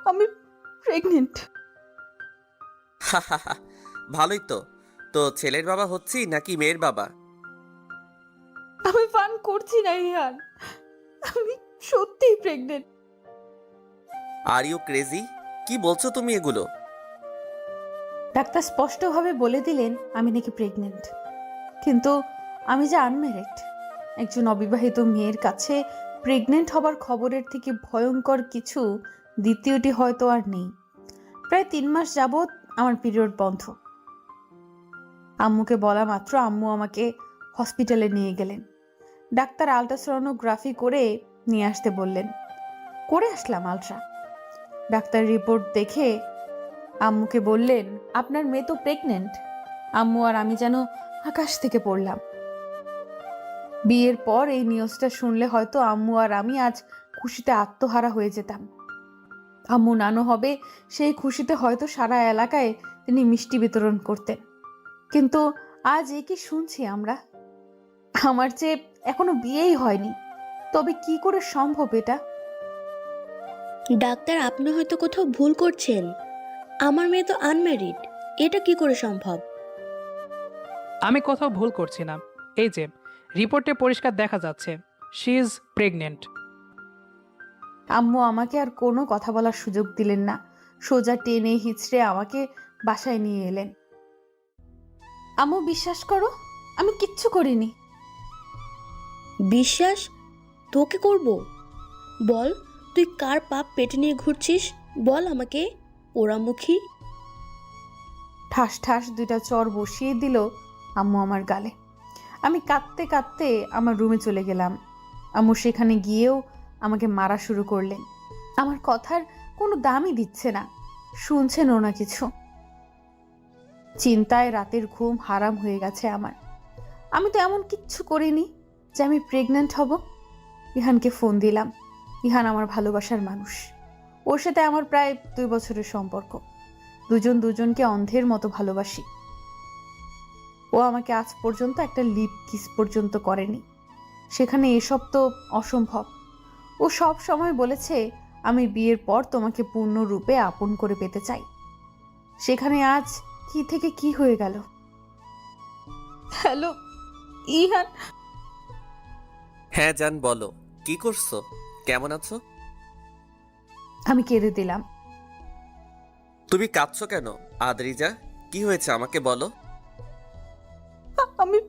আমি প্রেগনেন্ট। হা হা হা, ভালোই তো। তো ছেলের বাবা হচ্ছি নাকি মেয়ের বাবা? আমি ফান করছি না ইহান, আমি সত্যিই প্রেগনেন্ট। Are you crazy? কি বলছো তুমি এগুলো? ডাক্তার স্পষ্টভাবে বলে দিলেন আমি নাকি প্রেগনেন্ট, কিন্তু আমি যে আনম্যারিড। একজন অবিবাহিত মেয়ের কাছে প্রেগনেন্ট হবার খবরের থেকে ভয়ঙ্কর কিছু দ্বিতীয়টি হয়তো আর নেই। প্রায় 3 মাস যাবৎ আমার পিরিয়ড বন্ধ। আম্মুকে বলা মাত্র আম্মু আমাকে হসপিটালে নিয়ে গেলেন। ডাক্তার আল্ট্রাসোনোগ্রাফি করে নিয়ে আসতে বললেন। করে আসলাম আলট্রা। ডাক্তার রিপোর্ট দেখে আম্মুকে বললেন, আপনার মেয়ে তো প্রেগনেন্ট। আম্মু আর আমি যেন আকাশ থেকে পড়লাম। বিয়ের পর এই নিউজটা শুনলে হয়তো আম্মু আর আমি আজ খুশিতে আত্মহারা হয়ে যেতাম। আম্মু নানু হবে, সেই খুশিতে হয়তো সারা এলাকায় তিনি মিষ্টি বিতরণ করতেন। কিন্তু আজ এ কি শুনছি আমরা? আমার যে এখনো বিয়েই হয়নি, তবে কি করে সম্ভব এটা? ডাক্তার, আপনি হয়তো কোথাও ভুল করছেন। আমার মেয়ে তো আনম্যারিড, এটা কি করে সম্ভব? আমি কোথাও ভুল করছি না। এই যে রিপোর্টে পরিষ্কার দেখা যাচ্ছে, শি ইজ প্রেগনেন্ট। আম্মু আমাকে আর কোনো কথা বলার সুযোগ দিলেন না। সোজা টেনে হিচড়ে আমাকে বাসায় নিয়ে এলেন। আম্মু বিশ্বাস করো, আমি কিচ্ছু করিনি। বিশ্বাস তোকে করব? বল, তুই কার পাপ পেটে নিয়ে ঘুরছিস? বল আমাকে, পোড়ামুখী। ঠাস ঠাস 2টা চর বসিয়ে দিল আম্মু আমার গালে। আমি কাঁদতে কাঁদতে আমার রুমে চলে গেলাম। আম্মু সেখানে গিয়েও আমাকে মারা শুরু করলেন। আমার কথার কোনো দামই দিচ্ছে না, শুনছেনও না কিছু। চিন্তায় রাতের ঘুম হারাম হয়ে গেছে আমার। আমি তো এমন কিচ্ছু করিনি যে আমি প্রেগনেন্ট হব। ইহানকে ফোন দিলাম। ইহান আমার ভালোবাসার মানুষ। ওর সাথে আমার প্রায় 2 বছরের সম্পর্ক। দুজন দুজনকে অন্ধের মতো ভালোবাসি। ও আমাকে আজ পর্যন্ত একটা লিপ কিস পর্যন্ত করেনি। সেখানে এসব তো অসম্ভব। ও সব সময় বলেছে আমি বিয়ের পর তোমাকে পূর্ণরূপে আপন করে পেতে চাই। সেখানে আজ কি থেকে কি হয়ে গেল? হ্যালো ইহান। হ্যাঁ জান, বলো। কি করছো? কেমন আছো? আমি কেঁদে দিলাম। তুমি কাঁদছো কেন আদ্রিজা? কি হয়েছে আমাকে বলো। আমি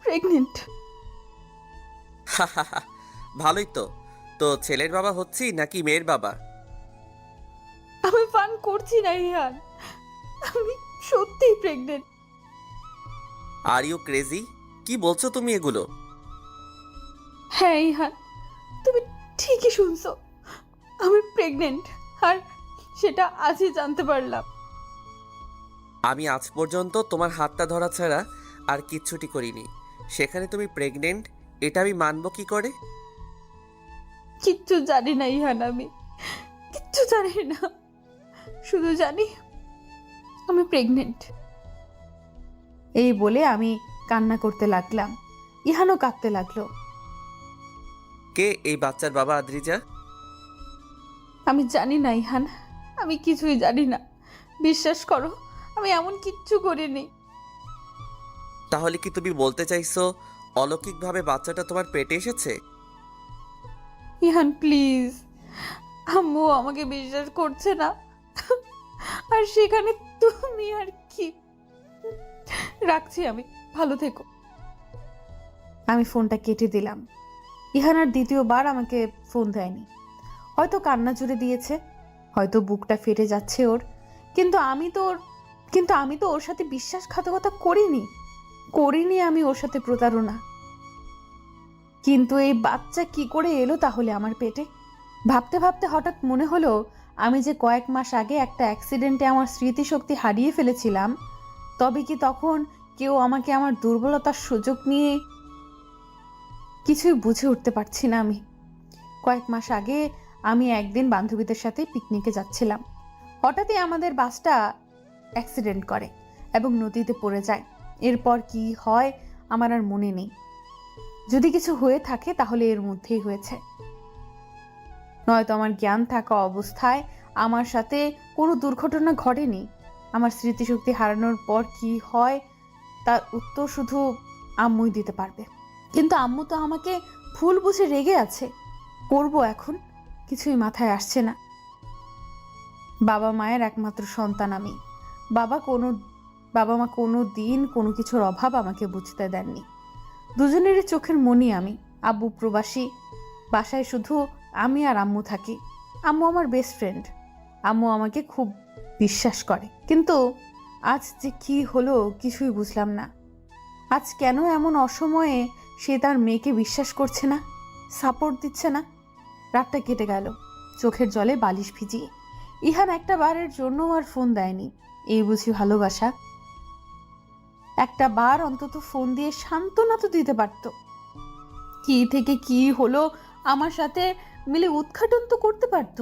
প্রেগনেন্ট। হা হা হা, ভালোই তো। তো ছেলের বাবা হচ্ছি নাকি মেয়ের বাবা? আমি ফান করছি না ইহান, আমি সত্যিই প্রেগনেন্ট। Are you crazy? কি বলছো তুমি এগুলো? হ্যাঁ ইহান, তুমি ঠিকই শুনছো। আমি প্রেগনেন্ট, আর সেটা আজই জানতে পারলাম। আমি আজ পর্যন্ত তোমার হাতটা ধরা ছাড়া আর কিচ্ছুটি করিনি। সেখানে তুমি প্রেগনেন্ট, এটা আমি মানবো কি করে? কিচ্ছু জানি না ইহান, আমি কিচ্ছু জানি না। শুধু জানি আমি প্রেগনেন্ট। এই বলে আমি কান্না করতে লাগলাম। ইহানও কাঁদতে লাগলো। কে এই বাচ্চার বাবা আদ্রিজা? আমি জানি না ইহান, আমি কিছুই জানি না। বিশ্বাস করো, আমি এমন কিচ্ছু করিনি। তাহলে কি তুমি বলতে চাইছো অলৌকিকভাবে বাচ্চাটা তোমার পেটে এসেছে? ইহান প্লিজ, আম্মু আমাকে বিশ্বাস করছে না, আর সেখানে তুমি আর কি। রাখছি আমি, ভালো থেকো। আমি ফোনটা কেটে দিলাম। ইহান আর দ্বিতীয়বার আমাকে ফোন দেয়নি। হয়তো কান্না জুড়ে দিয়েছে, হয়তো বুকটা ফেটে যাচ্ছে ওর। কিন্তু আমি তো ওর সাথে বিশ্বাসঘাতকতা করিনি। করিনি আমি ওর সাথে প্রতারণা। কিন্তু এই বাচ্চা কি করে এলো তাহলে আমার পেটে? ভাবতে ভাবতে হঠাৎ মনে হলো আমি যে কয়েক মাস আগে একটা অ্যাক্সিডেন্টে আমার স্মৃতিশক্তি হারিয়ে ফেলেছিলাম, তবে কি তখন কেউ আমাকে আমার দুর্বলতার সুযোগ নিয়ে? কিছুই বুঝে উঠতে পারছি না আমি। কয়েক মাস আগে আমি একদিন বান্ধবীদের সাথে পিকনিকে যাচ্ছিলাম। হঠাৎই আমাদের বাসটা অ্যাক্সিডেন্ট করে এবং নদীতে পড়ে যায়। এরপর কি হয় আমার আর মনে নেই। যদি কিছু হয়ে থাকে তাহলে এর মধ্যেই হয়েছে, নয়তো আমার জ্ঞান থাকা অবস্থায় আমার সাথে কোনো দুর্ঘটনা ঘটেনি। আমার স্মৃতিশক্তি হারানোর পর কি হয় তার উত্তর শুধু আম্মুই দিতে পারবে। কিন্তু আম্মু তো আমাকে ভুল বুঝে রেগে আছে। করব এখন কিছুই মাথায় আসছে না। বাবা মায়ের একমাত্র সন্তান আমি। বাবা মা কোনো দিন কোনো কিছুর অভাব আমাকে বুঝতে দেননি। দুজনেরই চোখের মনি আমি। আব্বু প্রবাসী, বাসায় শুধু আমি আর আম্মু থাকি। আম্মু আমার বেস্ট ফ্রেন্ড। আম্মু আমাকে খুব বিশ্বাস করে। কিন্তু আজ যে কি হলো কিছুই বুঝলাম না। আজ কেন এমন অসময়ে সে তার মেয়েকে বিশ্বাস করছে না, সাপোর্ট দিচ্ছে না। রাতটা কেটে গেল চোখের জলে বালিশ ভিজিয়ে। ইহান একটা বারের জন্য আর ফোন দেয়নি। এই বুঝি ভালোবাসা? একটা বার অন্তত ফোন দিয়ে সান্ত্বনা তো দিতে পারত। কি থেকে কি হলো আমার সাথে মিলে উদ্ঘাটন তো করতে পারত।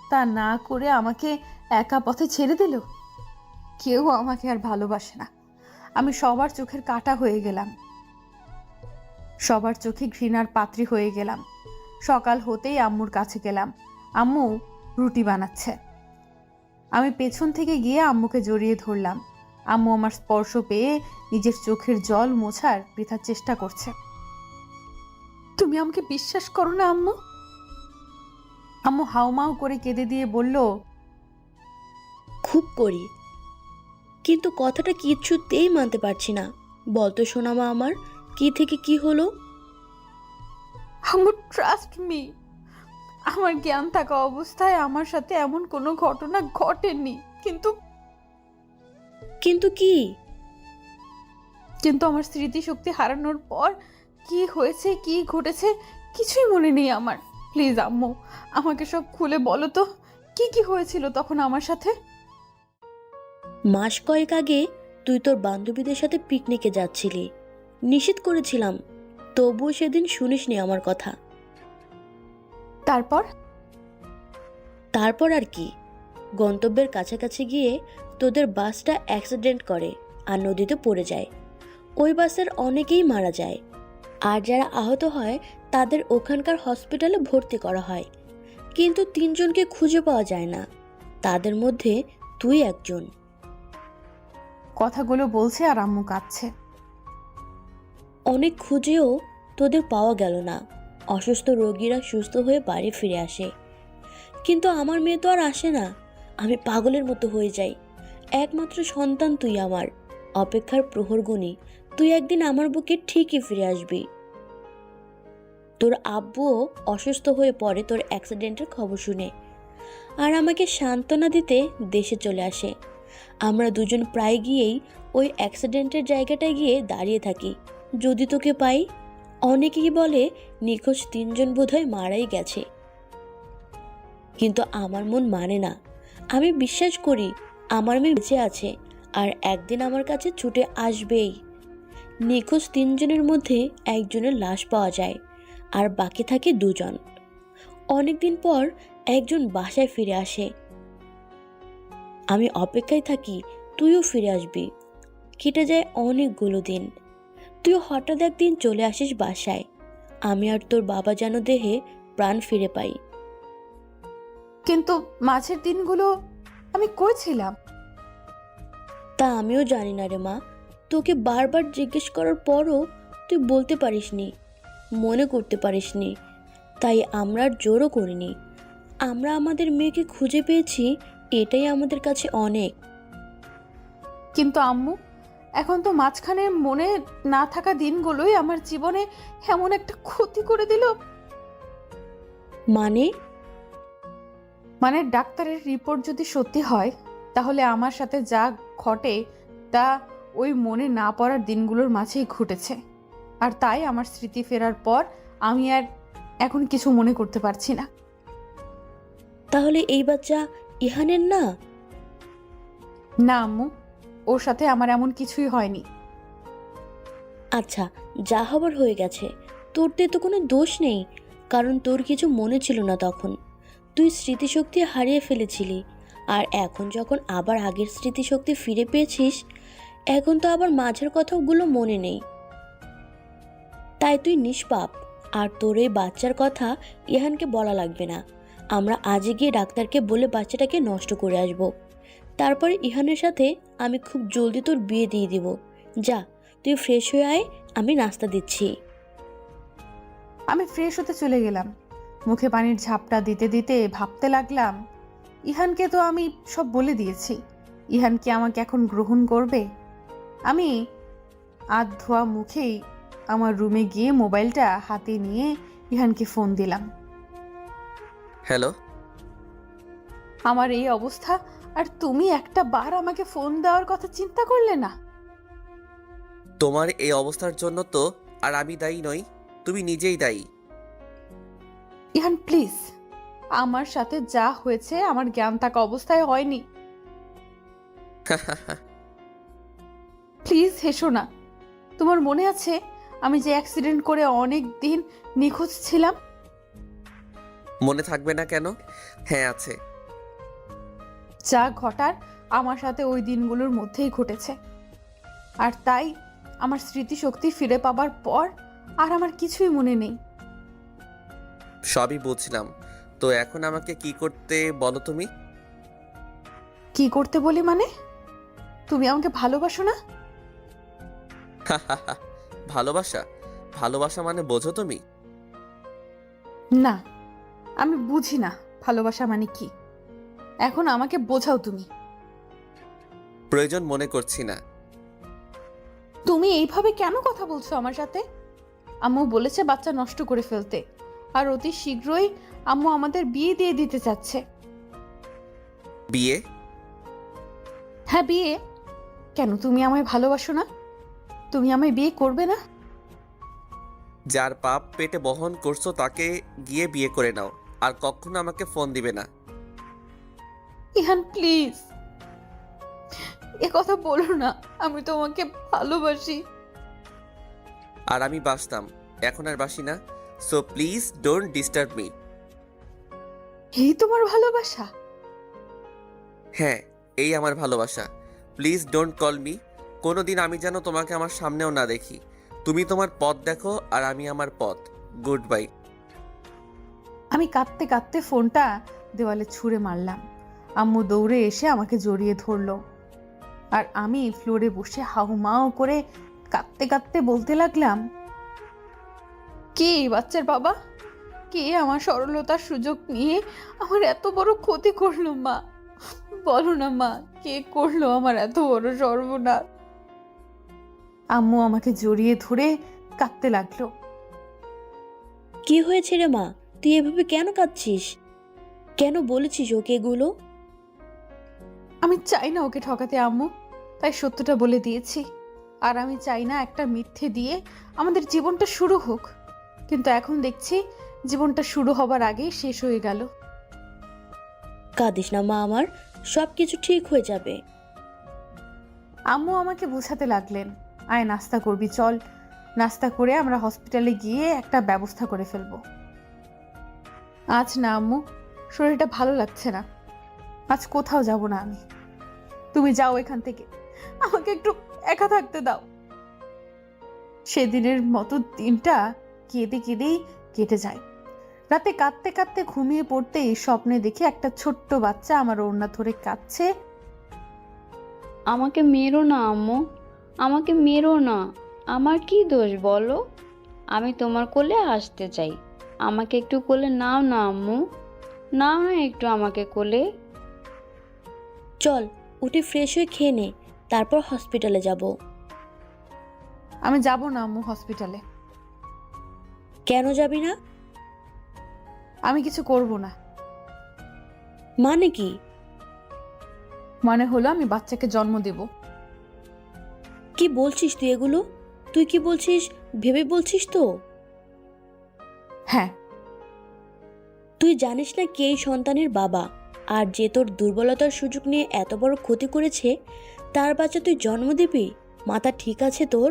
তা না করে আমাকে একা পথে ছেড়ে দিল। কেউ আমাকে আর ভালোবাসে না। আমি সবার চোখের কাঁটা হয়ে গেলাম, সবার চোখে ঘৃণার পাত্রী হয়ে গেলাম। সকাল হতেই আম্মুর কাছে গেলাম। আম্মু রুটি বানাচ্ছে। আমি পেছন থেকে গিয়ে আম্মুকে জড়িয়ে ধরলাম। আম্মু আমার স্পর্শ পেয়ে নিজের চোখের জল মোছার বৃথা চেষ্টা করছে। তুমি আমাকে বিশ্বাস করো না আম্মু? আম্মু হাউমাউ করে কেঁদে দিয়ে বলল, খুব করি, কিন্তু কথাটা কিছুতেই মানতে পারছি না। বলতো সোনামা, আমার কি থেকে কি হলো? আম্মু ট্রাস্ট মি, আমার জ্ঞান থাকা অবস্থায় আমার সাথে এমন কোনো ঘটনা ঘটেনি। কিন্তু কিন্তু কি? কিন্তু আমার স্মৃতিশক্তি হারানোর পর কি হয়েছে, কি ঘটেছে কিছুই মনে নেই আমার। প্লিজ আম্মু আমাকে সব খুলে বলো তো, কি কি হয়েছিল তখন আমার সাথে? মাস কয়েক আগে তুই তোর বান্ধবীদের সাথে পিকনিকে যাচ্ছিলি। নিষেধ করেছিলাম, তবুও সেদিন শুনিসনি আমার কথা। তারপর? তারপর আর কি, গন্তব্যের কাছাকাছি গিয়ে তোদের বাসটা অ্যাক্সিডেন্ট করে আর নদীতে পড়ে যায়। ওই বাসের অনেকেই মারা যায়, আর যারা আহত হয় তাদের ওখানকার হসপিটালে ভর্তি করা হয়। কিন্তু 3 জনকে খুঁজে পাওয়া যায় না, তাদের মধ্যে তুই একজন। কথাগুলো বলছে আর আম্মু কাঁদছে। অনেক খুঁজেও তোদের পাওয়া গেল না। অসুস্থ রোগীরা সুস্থ হয়ে বাড়ি ফিরে আসে, কিন্তু আমার মেয়ে তো আর আসে না। আমি পাগলের মতো হয়ে যাই। একমাত্র সন্তান তুই আমার, অপেক্ষার প্রহর গুনি। তুই একদিন আমার বুকে ঠিকই ফিরে আসবি। তোর আব্বুও অসুস্থ হয়ে পড়ে তোর অ্যাক্সিডেন্টের খবর শুনে, আর আমাকে সান্ত্বনা দিতে দেশে চলে আসে। আমরা দুজন প্রায় গিয়েই ওই অ্যাক্সিডেন্টের জায়গাটায় গিয়ে দাঁড়িয়ে থাকি, যদি তোকে পাই। অনেকেই বলে নিখোঁজ 3 জন বোধহয় মারাই গেছে, কিন্তু আমার মন মানে না। আমি বিশ্বাস করি আমার মেয়ে বেঁচে আছে আর একদিন আমার কাছে ছুটে আসবেই। নিখোঁজ 3 জনের মধ্যে একজনের লাশ পাওয়া যায়, আর বাকি থাকে 2 জন। অনেকদিন পর একজন বাসায় ফিরে আসে। আমি অপেক্ষায় থাকি তুইও ফিরে আসবি। কেটে যায় অনেকগুলো দিন। তুইও হঠাৎ একদিন চলে আসিস বাসায়। আমি আর তোর বাবা যেন দেহে প্রাণ ফিরে পাই। কিন্তু মাঝের দিনগুলো আমি কই ছিলাম? তা আমিও জানি না রে মা। তোকে বারবার জিজ্ঞেস করার পরও তুই বলতে পারিসনি, মনে করতে পারিসনি। তাই আমরা আর জোরও করিনি। আমরা আমাদের মেয়েকে খুঁজে পেয়েছি, এটাই আমাদের কাছে অনেক। কিন্তু আম্মু এখন তো মাঝখানে মনে না থাকা দিনগুলোই আমার জীবনে এমন একটা ক্ষতি করে দিল। মানে ডাক্তারের রিপোর্ট যদি সত্যি হয়, তাহলে আমার সাথে যা ঘটে তা ওই মনে না পড়ার দিনগুলোর মাঝেই ঘটেছে। আর তাই আমার স্মৃতি ফেরার পর আমি আর এখন কিছু মনে করতে পারছি না। তাহলে এই বাচ্চা ইহানের না? না আম্মু, ওর সাথে আমার এমন কিছুই হয়নি। আচ্ছা, যা হবার হয়ে গেছে। তোর তো কোনো দোষ নেই, কারণ তোর কিছু মনে ছিল না তখন। তুই স্মৃতিশক্তি হারিয়ে ফেলেছিলি, আর এখন যখন আবার আগের স্মৃতিশক্তি ফিরে পেয়েছিস, এখন তো আবার মাঝের কথাগুলো মনে নেই। তাই তুই নিষ্পাপ, আর তোর এই বাচ্চার কথা ইহানকে বলা লাগবে না। আমরা আজই গিয়ে ডাক্তারকে বলে বাচ্চাটাকে নষ্ট করে আসব। তারপর ইহানের সাথে আমি খুব জলদি তোর বিয়ে দিয়ে দিব। যা, তুই ফ্রেশ হয়ে আয়, আমি নাস্তা দিচ্ছি। আমি ফ্রেশ হতে চলে গেলাম। মুখে পানির ঝাপটা দিতে দিতে ভাবতে লাগলাম, ইহানকে তো আমি সব বলে দিয়েছি। ইহান কি আমাকে এখন গ্রহণ করবে? আমি হাত ধোয়া মুখেই আমার রুমে গিয়ে মোবাইলটা হাতে নিয়ে ইহানকে ফোন দিলাম। হ্যালো। আমার এই অবস্থা, আর তুমি একটা বার আমাকে ফোন দেওয়ার কথা চিন্তা করলে না? তোমার এই অবস্থার জন্য তো আর আমি দায়ী নই, তুমি নিজেই দায়ী। ইহান প্লিজ, আমার সাথে যা হয়েছে আমার জ্ঞান থাকা অবস্থায় হয়নি। প্লিজ হেসো না। তোমার মনে আছে আমি যে অ্যাক্সিডেন্ট করে অনেক দিন নিখোঁজ ছিলাম? মনে থাকবে না কেন? হ্যাঁ আছে। যা ঘটার আমার সাথে ওই দিনগুলোর মধ্যেই ঘটেছে। আর তাই আমার স্মৃতিশক্তি ফিরে পাবার পর আর আমার কিছুই মনে নেই। সবই বুঝলাম, তো এখন আমাকে কি করতে বলো তুমি? কি করতে বলি মানে? তুমি আমাকে ভালোবাসো না? ভালোবাসা? ভালোবাসা মানে বোঝো তুমি? না, আমি বুঝি না ভালোবাসা মানে কি। এখন আমাকে বোঝাও তুমি। প্রয়োজন মনে করছি না। তুমি এইভাবে কেন কথা বলছো আমার সাথে? আম্মু বলেছে বাচ্চা নষ্ট করে ফেলতে, আর অতি শীঘ্রই আম্মু আমাদের বিয়ে দিয়ে দিতে চাচ্ছে। বিয়ে? হ্যাঁ বিয়ে। কেন তুমি আমায় ভালোবাসো না? তুমি আমায় বিয়ে করবে না? যার পাপ পেটে বহন করছো তাকে গিয়ে বিয়ে করে নাও, আর কখনো আমাকে ফোন দিবে না। ইহান প্লিজ, এ কথা বলো না। আমি তোমাকে ভালোবাসি। আর আমি বাসতাম, এখন আর বাসি না। So please don't disturb me. এই তোমার ভালোবাসা? হ্যাঁ, এই আমার ভালোবাসা। Please don't call me. কোনোদিন আমি যেন তোমাকে আমার সামনেও না দেখি। তুমি তোমার পথ দেখো আর আমি আমার পথ। Good bye. আমি কাঁদতে কাঁদতে ফোনটা দেওয়ালে ছুঁড়ে মারলাম। আম্মু দৌড়ে এসে আমাকে জড়িয়ে ধরলো, আর আমি ফ্লোরে বসে হাউমাউ করে কাঁদতে কাঁদতে বলতে লাগলাম, কে এই বাচ্চার বাবা? কে আমার সরলতার সুযোগ নিয়ে আমার এত বড় ক্ষতি করলো? মা বলো না মা, কে করলো আমার এত বড় সর্বনাশ? আম্মু আমাকে জড়িয়ে ধরে কাঁদতে লাগলো। কি হয়েছে রে মা? তুই এভাবে কেন কাঁদছিস? কেন বলেছিস ওকে এগুলো? আমি চাই না ওকে ঠকাতে আম্মু, তাই সত্যটা বলে দিয়েছি। আর আমি চাই না একটা মিথ্যে দিয়ে আমাদের জীবনটা শুরু হোক। কিন্তু এখন দেখছি জীবনটা শুরু হবার আগেই শেষ হয়ে গেল। কাঁদিস না মা আমার, সব কিছু ঠিক হয়ে যাবে। আম্মু আমাকে বোঝাতে লাগলেন, আয় নাস্তা করবি, চল। নাস্তা করে আমরা হসপিটালে গিয়ে একটা ব্যবস্থা করে ফেলবো। আজ না আম্মু, শরীরটা ভালো লাগছে না। আজ কোথাও যাব না আমি। তুমি যাও এখান থেকে, আমাকে একটু একা থাকতে দাও। সেদিনের মতো দিনটা কেঁদে কেঁদেই কেটে যায়। রাতে কাঁদতে কাঁদতে ঘুমিয়ে পড়তেই স্বপ্নে দেখি একটা ছোট্ট বাচ্চা আমার ওড়না ধরে কাঁদছে। আমাকে মেরো না আম্মু, আমাকে মেরো না। আমার কি দোষ বলো? আমি তোমার কোলে আসতে চাই। আমাকে একটু কোলে নাও না আম্মু, নাও না একটু আমাকে কোলে। চল উঠে ফ্রেশ হয়ে খেয়ে নে, তারপর হসপিটালে যাব। আমি যাব না আম্মু হসপিটালে। কেন যাবি না? আমি কিছু করব না। মানে কি? মানে হলো আমি বাচ্চাকে জন্ম দেব। কি বলছিস তুই এগুলো? তুই কি বলছিস ভেবে বলছিস তো? হ্যাঁ। তুই জানিস না কে এই সন্তানের বাবা, আর যে তোর দুর্বলতার সুযোগ নিয়ে এত বড় ক্ষতি করেছে, তার বাচ্চা তুই জন্ম দিবি? মাথা ঠিক আছে তোর?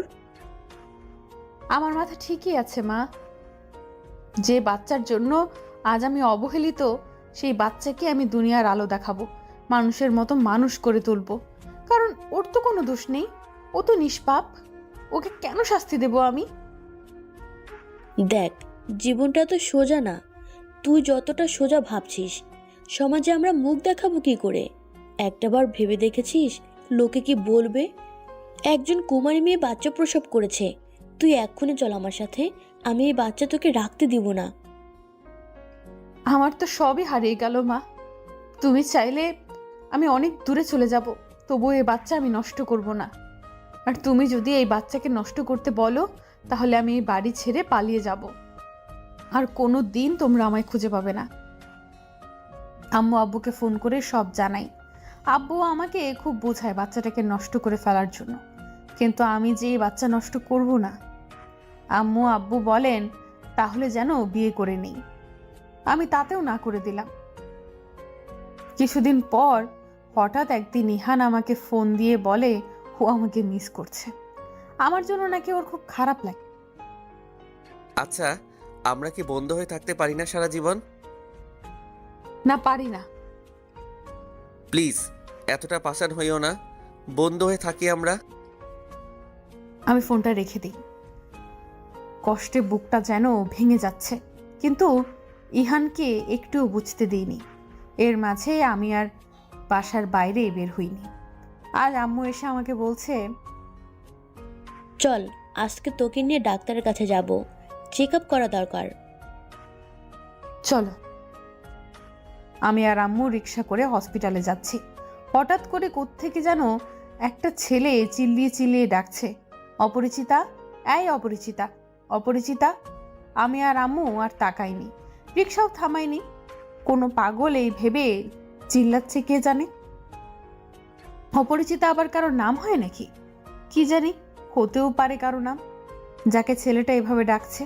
আমার মাথা ঠিকই আছে মা। যে বাচ্চার জন্য আজ আমি অবহেলিত, সেই বাচ্চাকে আমি দুনিয়ার আলো দেখাবো, মানুষের মতো মানুষ করে তুলবো। কারণ ওর তো কোনো দোষ নেই, ও তো নিষ্পাপ। ওকে কেন শাস্তি দেব আমি? দেখ, জীবনটা তো সোজা না। তুই যতটা সোজা ভাবছিস, সমাজে আমরা মুখ দেখাবো কি করে? একটাবার ভেবে দেখেছিস লোকে কি বলবে? একজন কুমারী মেয়ে বাচ্চা প্রসব করেছে, তুই এক্ষুনি চল আমার সাথে, আমি এই বাচ্চা তোকে রাখতে দিব না। আমার তো সবই হারিয়ে গেল মা। তুমি চাইলে আমি অনেক দূরে চলে যাব, তবুও এই বাচ্চা আমি নষ্ট করব না। আর তুমি যদি এই বাচ্চাকে নষ্ট করতে বলো, তাহলে আমি এই বাড়ি ছেড়ে পালিয়ে যাব, আর কোনো দিন তোমরা আমায় খুঁজে পাবে না। আম্মু আব্বুকে ফোন করে সব জানাই। আব্বু আমাকে খুব বোঝায় বাচ্চাটাকে নষ্ট করে ফেলার জন্য, কিন্তু আমি যে এই বাচ্চা নষ্ট করব না। আম্মু আব্বু বলেন তাহলে যেন বিয়ে করে নেই। আমি তাতেও না করে দিলাম। কিছুদিন পর হঠাৎ একদিন ইহান আমাকে ফোন দিয়ে বলে ও আমাকে মিস করছে। আমার জন্য নাকি ওর খুব খারাপ লাগে। আচ্ছা, আমরা কি বন্ধু হয়ে থাকতে পারি না সারা জীবন? না, পারি না। প্লিজ এতটা পাষাণ হইও না, বন্ধু হয়ে থাকি আমরা। আমি ফোনটা রেখে দিই। কষ্টে বুকটা যেন ভেঙে যাচ্ছে, কিন্তু ইহানকে একটুও বুঝতে দিইনি। এর মাঝে আমি আর বাসার বাইরে বের হইনি। আজ আম্মু এসে আমাকে বলছে, চল আজকে তোকে নিয়ে ডাক্তারের কাছে যাব, চেক আপ করা দরকার। চলো। আমি আর আম্মু রিক্সা করে হসপিটালে যাচ্ছি। হঠাৎ করে কোত্থেকে যেন একটা ছেলে চিল্লিয়ে চিল্লিয়ে ডাকছে, অপরিচিতা, এই অপরিচিতা, অপরিচিতা। আমি আর আম্মু আর তাকাইনি, রিক্সাও থামাইনি। কোনো পাগল এই ভেবে চিল্লাচ্ছে কে জানে। অপরিচিতা আবার কারোর নাম হয় নাকি? কি জানি, হতেও পারে কারো নাম, যাকে ছেলেটা এভাবে ডাকছে।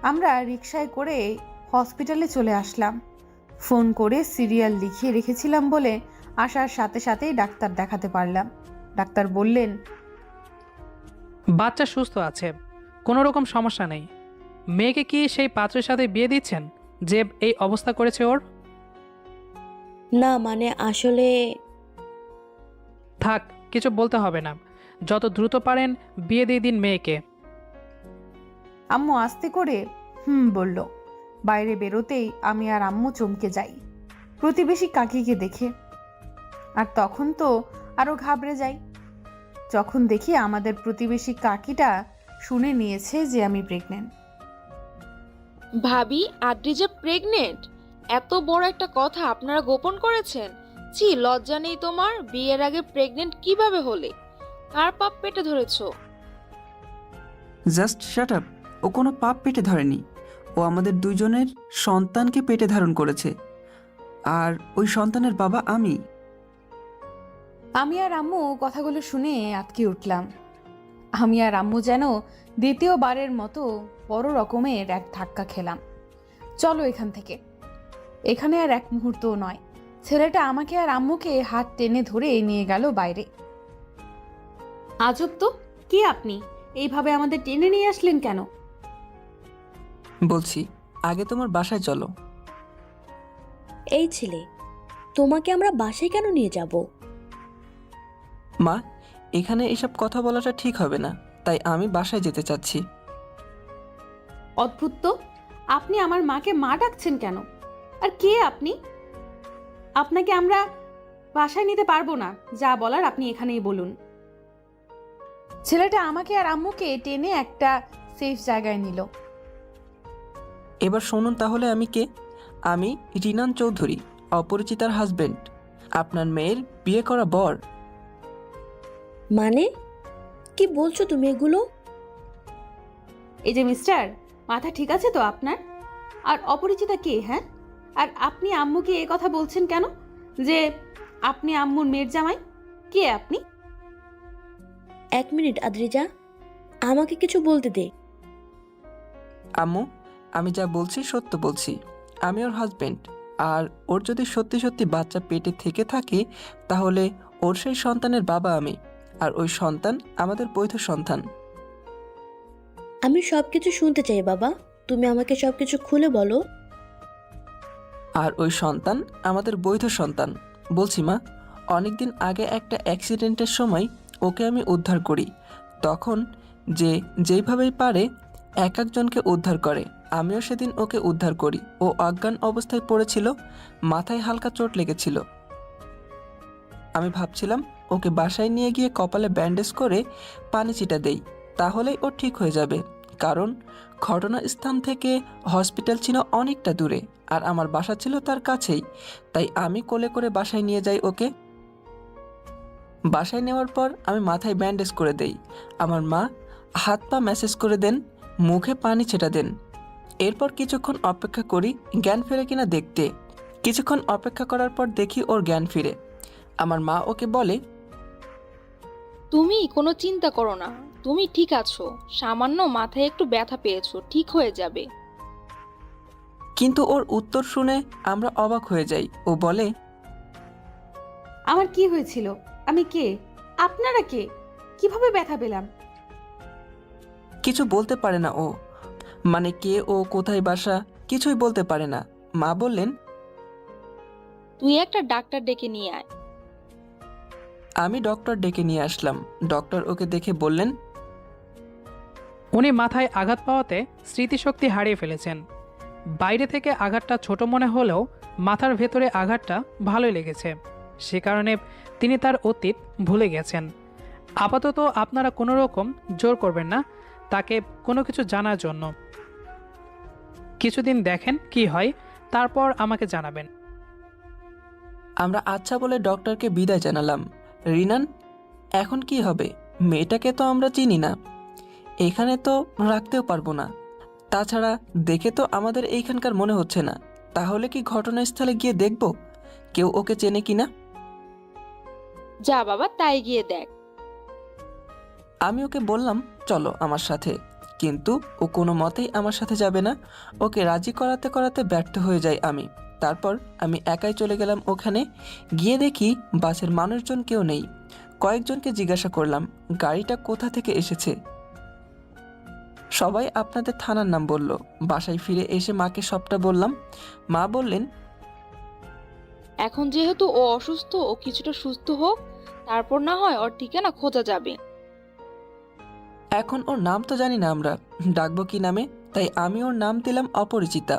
আমরা রিক্সায় করে হসপিটালে চলে আসলাম। ফোন করে সিরিয়াল লিখিয়ে রেখেছিলাম বলে আসার সাথে সাথেই ডাক্তার দেখাতে পারলাম। ডাক্তার বললেন, বাচ্চা সুস্থ আছে, কোনো রকম সমস্যা নেই। মেয়েকে কি সেই পাত্রের সাথে বিয়ে দিচ্ছেন যে এই অবস্থা করেছে ওর? না মানে আসলে থাক, কিছু বলতে হবে না, যত দ্রুত পারেন বিয়ে দিয়ে দিন মেয়েকে। আম্মু আস্তে করে বলল। বাইরে বেরোতেই আমি আর আম্মু চমকে যাই প্রতিবেশী কাকিকে দেখে। আর তখন তো আরো ঘাবড়ে যাই যখন দেখি আমাদের প্রতিবেশী কাকিটা শুনে নিয়েছে যে আমি প্রেগনেন্ট। ভাবি, আদ্রিজা প্রেগনেন্ট? এত বড় একটা কথা আপনারা গোপন করেছেন? ছি, লজ্জা নেই তোমার? বিয়ের আগে প্রেগনেন্ট কিভাবে হলে? কার পাপ পেটে ধরেছো? Just shut up. ও কোনো পাপ পেটে ধরেনি, ও আমাদের দুইজনের সন্তানকে পেটে ধারণ করেছে, আর ওই সন্তানের বাবা আমি। আমি আর আম্মু কথাগুলো শুনে আটকে উঠলাম। আমি আর আম্মু যেন দ্বিতীয়বারের মতো বড় রকমের এক ধাক্কা খেলাম। চলো এখান থেকে, এখানে আর এক মুহূর্তও নয়। ছেলেটা আমাকে আর আম্মুকে হাত টেনে ধরে নিয়ে গেল বাইরে। আজব তো, কে আপনি? এইভাবে আমাদের টেনে নিয়ে আসলেন কেন? বলছি আগে তোমার বাসায় চলো। এই ছেলে, তোমাকে আমরা বাসায় কেন নিয়ে যাব? মা, এখানে এসব কথা বলাটা ঠিক হবে না, তাই আমি বাসায় যেতে চাচ্ছি। অদ্ভুত তো, আপনি আমার মাকে মা ডাকছেন কেন? আর কে আপনি? আপনাকে আমরা বাসায় নিতে পারবো না, যা বলার আপনি এখানেই বলুন। ছেলেটা আমাকে আর আম্মুকে টেনে একটা সেফ জায়গায় নিল। এবার শুনুন তাহলে আমি কে। আমি রিনান চৌধুরী, অপরিচিতার হাজবেন্ড, আপনার মেয়ের বিয়ে করা বর। মানে কি বলছো তুমি এগুলো? এই যে মিস্টার, মাথা ঠিক আছে তো আপনার? আর অপরিচিতা কে? হ্যাঁ, আর আপনি আম্মুকে এ কথা বলছেন কেন যে আপনি আম্মুর মেয়ের জামাই? কে আপনি? এক মিনিট আদ্রিজা, আমাকে কিছু বলতে দে। আম্মু, আমি যা বলছি সত্য বলছি। আমি ওর হাজবেন্ড, আর ওর যদি সত্যি সত্যি বাচ্চা পেটে থেকে থাকে তাহলে ওর সেই সন্তানের বাবা আমি, আর ওই সন্তান আমাদের বৈধ সন্তান। আমি সবকিছু শুনতে চাই বাবা, তুমি আমাকে সবকিছু খুলে বলো। আর ওই সন্তান আমাদের বৈধ সন্তান। বলছি মা, অনেকদিন আগে একটা অ্যাক্সিডেন্টের সময় ওকে আমি উদ্ধার করি। তখন যেইভাবেই পারে এক একজনকে উদ্ধার করে, আমিও সেদিন ওকে উদ্ধার করি। ও অজ্ঞান অবস্থায় পড়েছিল, মাথায় হালকা চোট লেগেছিল। আমি ভাবছিলাম ওকে বাসায় নিয়ে গিয়ে কপালে ব্যান্ডেজ করে পানি ছিটা দেই, তাহলেই ও ঠিক হয়ে যাবে। কারণ ঘটনাস্থান থেকে হসপিটাল ছিল অনেকটা দূরে আর আমার বাসা ছিল তার কাছেই। তাই আমি কোলে করে বাসায় নিয়ে যাই ওকে। বাসায় নেওয়ার পর আমি মাথায় ব্যান্ডেজ করে দেই। আমার মা হাত পা ম্যাসেজ করে দেন, মুখে পানি ছেটা দেন। এরপর কিছুক্ষণ অপেক্ষা করি জ্ঞান ফিরে কিনা দেখতে। কিছুক্ষণ অপেক্ষা করার পর দেখি ওর জ্ঞান ফিরে। আমার মা ওকে বলে, তুমি কোনো চিন্তা করো না, তুমি ঠিক আছো, সামান্য মাথায় একটু ব্যথা পেয়েছো, ঠিক হয়ে যাবে। কিন্তু ওর উত্তর শুনে আমরা অবাক হয়ে যাই। ও বলে, আমার কি হয়েছিল? আমি কে? আপনারা কে? কিভাবে ব্যথা পেলাম? কিছু বলতে পারে না ও, মানে কে ও, কোথায় বাসা, কিছুই বলতে পারে না। মা বললেন, তুই একটা ডাক্তার ডেকে নিয়ে আয়। আমি ডক্টর ডেকে নিয়ে আসলাম। ডক্টর ওকে দেখে বললেন, উনি মাথায় আঘাত পাওয়াতে স্মৃতিশক্তি হারিয়ে ফেলেছেন। বাইরে থেকে আঘাতটা ছোট মনে হলেও মাথার ভেতরে আঘাতটা ভালোই লেগেছে, সে কারণে তিনি তার অতীত ভুলে গেছেন। আপাতত আপনারা কোনো রকম জোর করবেন না তাকে কোনো কিছু জানার জন্য। কিছুদিন দেখেন কি হয়, তারপর আমাকে জানাবেন। আমরা আচ্ছা বলে ডক্টরকে বিদায় জানালাম। রিনান, এখন কি হবে? মেয়েটাকে তো আমরা চিনি না, এখানে তো রাখতেও পারবো না। তাছাড়া দেখে তো আমাদের এইখানকার মনে হচ্ছে না। তাহলে কি ঘটনাস্থলে গিয়ে দেখব কেউ ওকে চেনে কিনা? যা বাবা, তাই গিয়ে দেখ। আমি ওকে বললাম, চলো আমার সাথে, কিন্তু ও কোনো মতেই আমার সাথে যাবে না। ওকে রাজি করাতে করাতে ব্যর্থ হয়ে যাই আমি। তারপর আমি একাই চলে গেলাম ওখানে। গিয়ে দেখি বাসের মানুষজন কেউ নেই। কয়েকজনকে জিজ্ঞাসা করলাম গাড়িটা কোথা থেকে এসেছে। সবাই আপনাদের থানার নাম বলল। বাসায় ফিরে এসে মাকে সবটা বললাম। মা বললেন, এখন যেহেতু ও অসুস্থ, ও কিছুটা সুস্থ হোক, তারপর না হয় ওর ঠিকানা খোঁজা যাবে। এখন ওর নাম তো জানি না আমরা, ডাকবো কি নামে? তাই আমি ওর নাম দিলাম অপরিচিতা।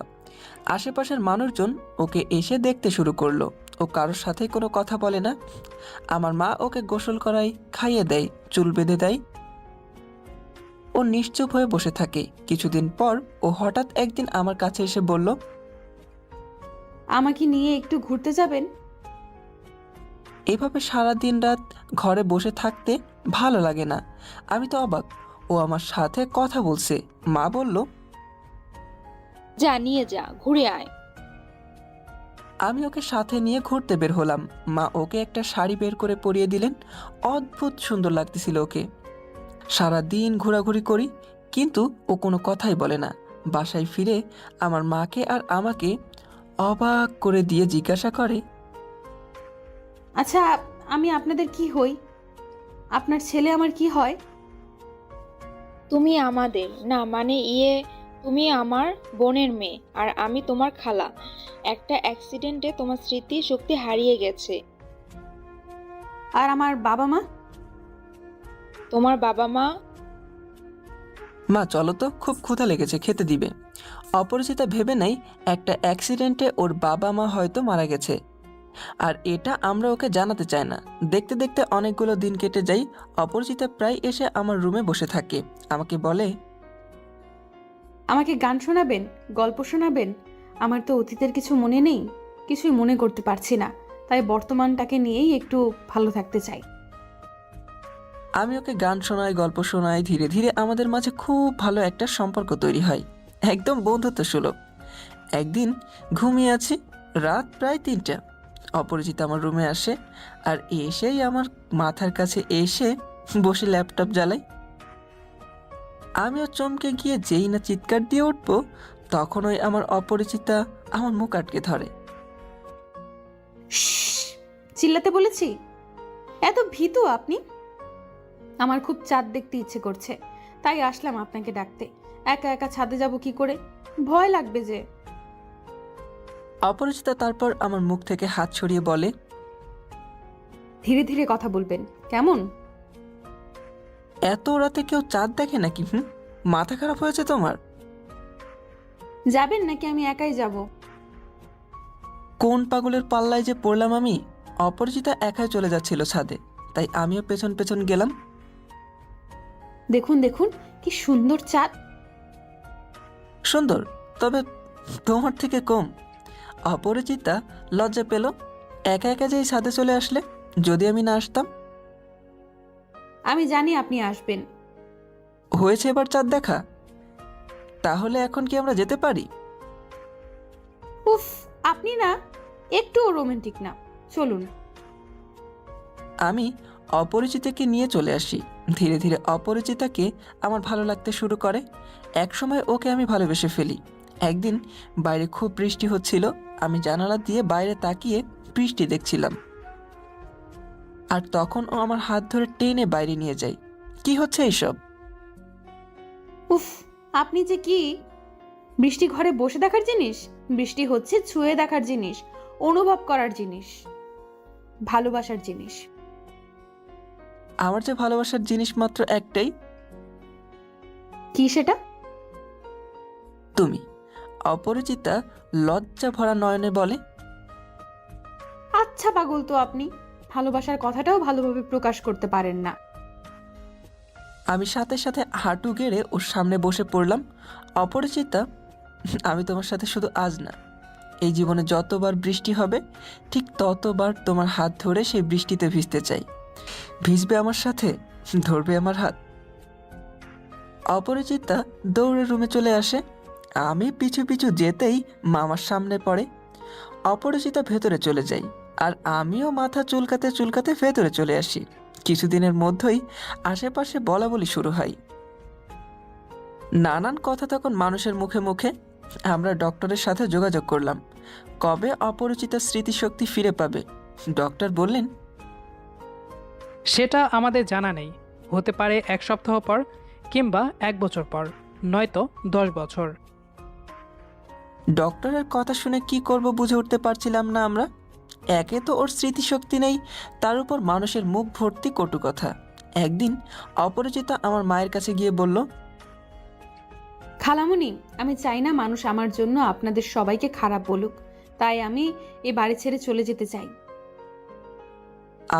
আশেপাশের মানুষজন ওকে এসে দেখতে শুরু করলো। ও কারোর সাথে কোনো কথা বলে না। আমার মা ওকে গোসল করায়, খাইয়ে দেয়, চুল বেঁধে দেয়। ও নিশ্চুপ হয়ে বসে থাকে। কিছুদিন পর ও হঠাৎ একদিন আমার কাছে এসে বলল, আমাকে নিয়ে একটু ঘুরতে যাবেন? এভাবে সারা দিন রাত ঘরে বসে থাকতে ভালো লাগে না। আমি তো অবাক, ও আমার সাথে কথা বলছে। মা বলল, যা, নিয়ে যা, ঘুরে আয়। আমি ওকে সাথে নিয়ে ঘুরতে বের হলাম। মা ওকে একটা শাড়ি বের করে পরিয়ে দিলেন। অদ্ভুত সুন্দর লাগতেছিল ওকে। সারা দিন ঘোরাঘুরি করি, কিন্তু ও কোনো কথাই বলে না। বাসায় ফিরে আমার মাকে আর আমাকে অবাক করে দিয়ে জিজ্ঞাসা করে, আচ্ছা, আমি আপনাদের কি হই? আপনার ছেলে আমার কি হয়? তুমি আমাদের না, মানে তুমি আমার বোনের মেয়ে আর আমি তোমার খালা। একটা অ্যাক্সিডেন্টে তোমার স্মৃতি শক্তি হারিয়ে গেছে। আর আমার বাবা মা? তোমার বাবা মা? মা চলো তো, খুব ক্ষুধা লেগেছে, খেতে দিবে। অপরিচিতা ভেবে নেই একটা অ্যাক্সিডেন্টে ওর বাবা মা হয়তো মারা গেছে, আর এটা আমরা ওকে জানাতে চাই না। দেখতে দেখতে অনেকগুলো দিন কেটে যায়। অপরিচিতা প্রায় এসে আমার রুমে বসে থাকে। আমাকে বলে, আমাকে গান শোনাবেন, গল্প শোনাবেন? আমার তো অতীতের কিছু মনে নেই, কিছুই মনে করতে পারছি না, তাই বর্তমানটাকে নিয়েই একটু ভালো থাকতে চাই। আমি ওকে গান শোনাই, গল্প শোনাই। ধীরে ধীরে আমাদের মাঝে খুব ভালো একটা সম্পর্ক তৈরি হয়, একদম বন্ধুত্ব সুলভ। একদিন ঘুমিয়ে আছি, রাত প্রায় 3টা। অপরিচিতা আমার রুমে আসে, আর এসেই আমার মাথার কাছে এসে বসে ল্যাপটপ জ্বালাই। আমিও চমকে গিয়ে যেই না চিৎকার দিয়ে উঠবো, তখন ওই আমার অপরিচিতা আমার মুখ আটকে ধরে। শ্শ্, চিল্লাতে বলেছি? এত ভীতু আপনি? আমার খুব চাঁদ দেখতে ইচ্ছে করছে, তাই আসলাম আপনাকে ডাকতে। একা একা ছাদে যাব কি করে? ভয় লাগবে যে। অপরিচিতা তারপর আমার মুখ থেকে হাত সরিয়ে বলে, ধীরে ধীরে কথা বলবেন কেমন? এত রাতে কেউ চাঁদ দেখে নাকি? মাথা খারাপ হয়েছে তোমার? যাবেন নাকি আমি একাই যাব? কোন পাগলের পাল্লায় যে পড়লাম আমি! অপরিচিতা একাই চলে যাচ্ছিল ছাদে, তাই আমিও পেছন পেছন গেলাম। দেখুন দেখুন কি সুন্দর চাঁদ। সুন্দর, তবে তোমার থেকে কম। অপরিচিতা লজ্জা পেল। একা একা যে এই ছাদে চলে আসলে, যদি আমি না আসতাম। আমি জানি আপনি আসবেন। হয়েছে এবার চাঁদ দেখা? তাহলে এখন কি আমরা যেতে পারি? উফ, আপনি না একটুও রোমান্টিক না। চলুন। আমি অপরিচিতাকে নিয়ে চলে আসি। ধীরে ধীরে অপরিচিতাকে আমার ভালো লাগতে শুরু করে। একসময় ওকে আমি ভালোবেসে ফেলি। একদিন বাইরে খুব বৃষ্টি হচ্ছিল। আমি জানালা দিয়ে বাইরে তাকিয়ে বৃষ্টি দেখছিলাম, আর তখন ও আমার হাত ধরে টেনে বাইরে নিয়ে যায়। কি হচ্ছে এইসব? উফ, আপনি যে কি! বৃষ্টি ঘরে বসে দেখার জিনিস? বৃষ্টি হচ্ছে ছুঁয়ে দেখার জিনিস, অনুভব করার জিনিস, ভালোবাসার জিনিস। আমার যে ভালোবাসার জিনিস মাত্র একটাই, কি সেটা? তুমি। অপরিচিতা লজ্জা ভরা নয়নে বলে। আচ্ছা পাগল তো আপনি, ভালোবাসার কথাটাও ভালোভাবে প্রকাশ করতে পারেন না। আমি সাথে সাথে হাঁটু গেড়ে ওর সামনে বসে পড়লাম। অপরিচিতা, আমি তোমার সাথে শুধু আজ না, এই জীবনে যতবার বৃষ্টি হবে ঠিক ততবার তোমার হাত ধরে সেই বৃষ্টিতে ভিজতে চাই। ভিজবে আমার সাথে? ধরবে আমার হাত? অপরিচিতা দৌড়ে রুমে চলে আসে। আমি পিছু পিছু যেতেই মামার সামনে পড়ে। অপরিচিতা ভেতরে চলে যায়, আর আমিও মাথা চুলকাতে চুলকাতে ভেতরে চলে আসি। কিছুদিনের মধ্যেই আশেপাশে বলাবলি শুরু হয়। নানান কথা তখন মানুষের মুখে মুখে। আমরা ডক্টরের সাথে যোগাযোগ করলাম, কবে অপরিচিত স্মৃতিশক্তি ফিরে পাবে। ডক্টর বললেন, সেটা আমাদের জানা নেই। হতে পারে 1 সপ্তাহ পর, কিংবা 1 বছর পর, নয়তো 10 বছর। ডক্টরের কথা শুনে কি করব বুঝে উঠতে পারছিলাম না আমরা। একে তো ওর স্মৃতিশক্তি নেই, তার উপর মানুষের মুখ ভর্তি কটু কথা। একদিন অপরিচিতা আমার মায়ের কাছে গিয়ে বলল, খালামণি, আমি চাই না মানুষ আমার জন্য আপনাদের সবাইকে খারাপ বলুক, তাই আমি এ বাড়ি ছেড়ে চলে যেতে চাই।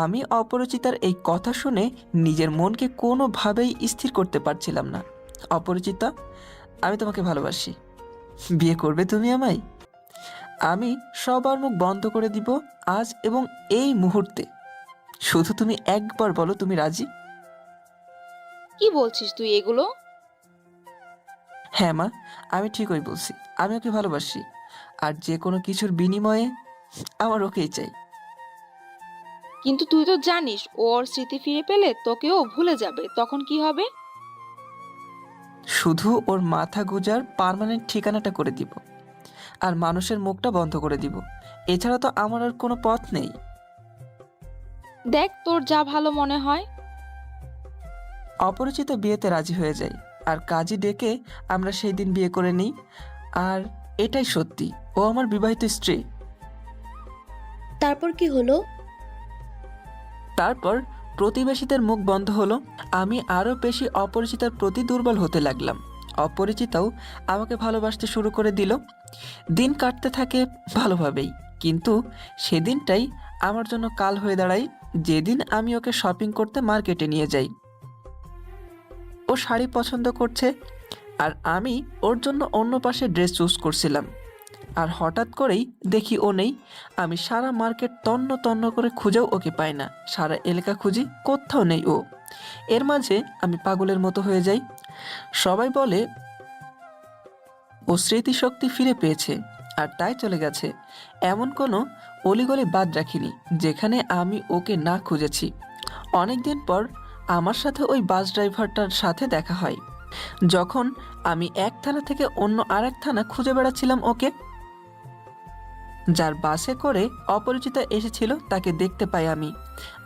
আমি অপরিচিতার এই কথা শুনে নিজের মনকে কোনোভাবেই স্থির করতে পারছিলাম না। অপরিচিতা, আমি তোমাকে ভালোবাসি। বিয়ে করবে তুমি আমায়? আমি সবার মুখ বন্ধ করে দিব আজ এবং এই মুহূর্তে। শুধু তুমি একবার বলো তুমি রাজি। কি বলছিস তুই এগুলো? হ্যাঁ মা, আমি ঠিকই বলছি। আমি ওকে ভালোবাসি, আর যে কোনো কিছুর বিনিময়ে আমার ওকেই চাই। কিন্তু তুই তো জানিস ওর স্মৃতি ফিরে পেলে তোকেও ভুলে যাবে, তখন কি হবে? শুধু ওর মাথা গোজার পার্মানেন্ট ঠিকানাটা করে দিব, আর মানুষের মুখটা বন্ধ করে দিব। এছাড়া তো আমার আর কোনো পথ নেই। দেখ তোর যা ভালো মনে হয়। অপরিচিত বিয়েতে রাজি হয়ে যায়, আর কাজী ডেকে আমরা সেই দিন বিয়ে করে নিই। আর এটাই সত্যি, ও আমার বিবাহিত স্ত্রী। তারপর কি হলো? তারপর প্রতিবেশীদের মুখ বন্ধ হলো। আমি আরও বেশি অপরিচিতার প্রতি দুর্বল হতে লাগলাম। অপরিচিতাও আমাকে ভালোবাসতে শুরু করে দিল। দিন কাটতে থাকে ভালোভাবেই, কিন্তু সেদিনটাই আমার জন্য কাল হয়ে দাঁড়ায়, যেদিন আমি ওকে শপিং করতে মার্কেটে নিয়ে যাই। ও শাড়ি পছন্দ করছে, আর আমি ওর জন্য অন্য পাশে ড্রেস চুজ করছিলাম। আর হঠাৎ করেই দেখি ও নেই। আমি সারা মার্কেট তন্ন তন্ন করে খুঁজেও ওকে পাই না। সারা এলাকা খুঁজি, কোথাও নেই ও। এর মাঝে আমি পাগলের মতো হয়ে যাই। সবাই বলে ও স্মৃতিশক্তি ফিরে পেয়েছে আর তাই চলে গেছে। এমন কোনো অলিগলি বাদ রাখিনি যেখানে আমি ওকে না খুঁজেছি। অনেকদিন পর আমার সাথে ওই বাস ড্রাইভারটার সাথে দেখা হয়, যখন আমি এক থানা থেকে অন্য আরেক থানা খুঁজে বেড়াচ্ছিলাম ওকে। যার বাসে করে অপরিচিতা এসেছিল তাকে দেখতে পাই আমি।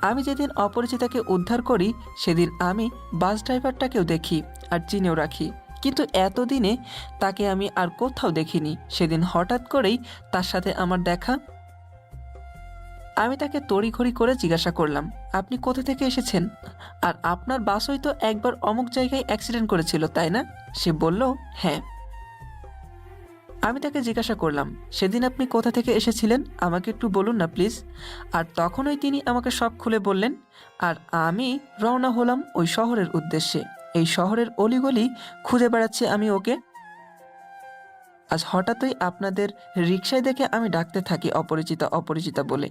আমি যেদিন অপরিচিতাকে উদ্ধার করি সেদিন আমি বাস ড্রাইভারটাকেও দেখি আর চিনেও রাখি, কিন্তু এতদিনে তাকে আমি আর কোথাও দেখিনি। সেদিন হঠাৎ করেই তার সাথে আমার দেখা। আমি তাকে তড়িঘড়ি করে জিজ্ঞাসা করলাম, আপনি কোথা থেকে এসেছেন? আর আপনার বাসই তো একবার অমুক জায়গায় অ্যাক্সিডেন্ট করেছিল, তাই না? সে বলল, হ্যাঁ। আমি তাকে জিজ্ঞাসা করলাম, সেদিন আপনি কোথা থেকে এসেছিলেন আমাকে একটু বলুন না প্লিজ। আর তখনই তিনি আমাকে সব খুলে বললেন। আর আমি রওনা হলাম ওই শহরের উদ্দেশ্যে। এই শহরের অলিগলি খুঁজে বেড়াচ্ছি আমি ওকে। আজ হঠাৎই আপনাদের রিকশায় দেখে আমি ডাকতে থাকি অপরিচিতা অপরিচিতা বলে।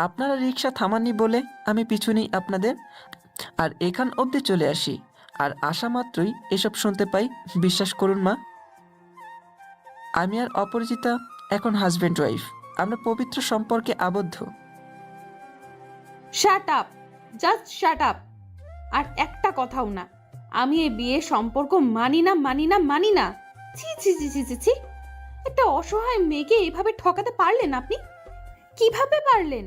আপনারা রিকশা থামাননি বলে আমি পিছু নিই আপনাদের, আর এখান অবধি চলে আসি। আর আসা মাত্রই এসব শুনতে পাই। বিশ্বাস করুন মা, আমি আর অপরিচিতা এখন হাজব্যান্ড ওয়াইফ। আমরা পবিত্র সম্পর্কে আবদ্ধ। Shut up, just shut up. আর একটা কথাও না। আমি এই বিয়ে সম্পর্ক মানি না, মানি না, মানি না। ছি ছি ছি ছি ছি ছি। একটা অসহায় মেয়েকে এইভাবে ঠকাতে পারলেন আপনি? কিভাবে পারলেন?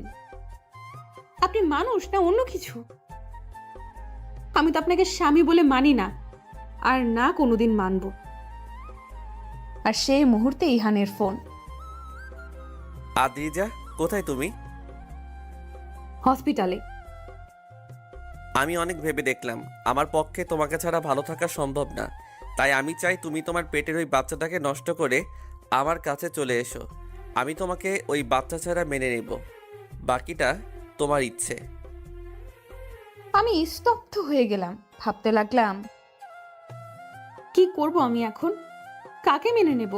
আপনি মানুষ না অন্য কিছু? আমি তো আপনাকে স্বামী বলে মানি না, আর না কোনোদিন মানব। আর সেই মুহূর্তে ইহানের ফোন। আদ্রিজা, কোথায় তুমি? হসপিটালে। আমি অনেক ভেবে দেখলাম আমার পক্ষে তোমাকে ছাড়া ভালো থাকা সম্ভব না। তাই আমি চাই তুমি তোমার পেটের ওই বাচ্চাটাকে নষ্ট করে আমার কাছে চলে এসো। আমি তোমাকে ওই বাচ্চা ছাড়া মেনে নেব, বাকিটা তোমার ইচ্ছে। আমি স্তব্ধ হয়ে গেলাম। ভাবতে লাগলাম, কি করব আমি এখন? কাকে মেনে নেব?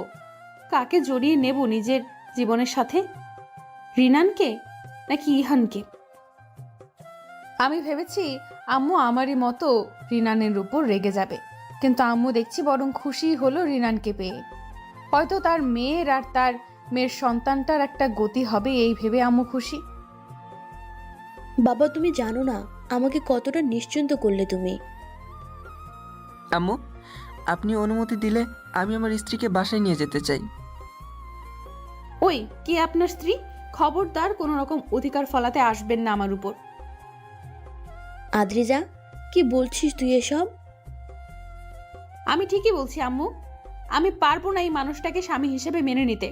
কাকে জড়িয়ে নেব নিজের জীবনের সাথে? রিনানকে নাকি ইহানকে? আমি ভেবেছি আম্মু আমারই মতো রিনানের উপর রেগে যাবে, কিন্তু আম্মু দেখছি বরং খুশি হলো রিনানকে পেয়ে। হয়তো তার মেয়ের আর তার মেয়ের সন্তানটার একটা গতি হবে এই ভেবে আম্মু খুশি। বাবা, তুমি জানো না আমাকে কতটা নিশ্চিন্ত করলে তুমি। আম্মু, আপনি অনুমতি দিলে আমি আমার স্ত্রীকে বাসায় নিয়ে যেতে চাই। ওই কে আপনার স্ত্রী? খবরদার কোনো রকম অধিকার ফলাতে আসবেন না আমার উপর। আদ্রিজা, কি বলছিস তুই এসব? আমি ঠিকই বলছি আম্মু। আমি পারবো না এই মানুষটাকে স্বামী হিসেবে মেনে নিতে।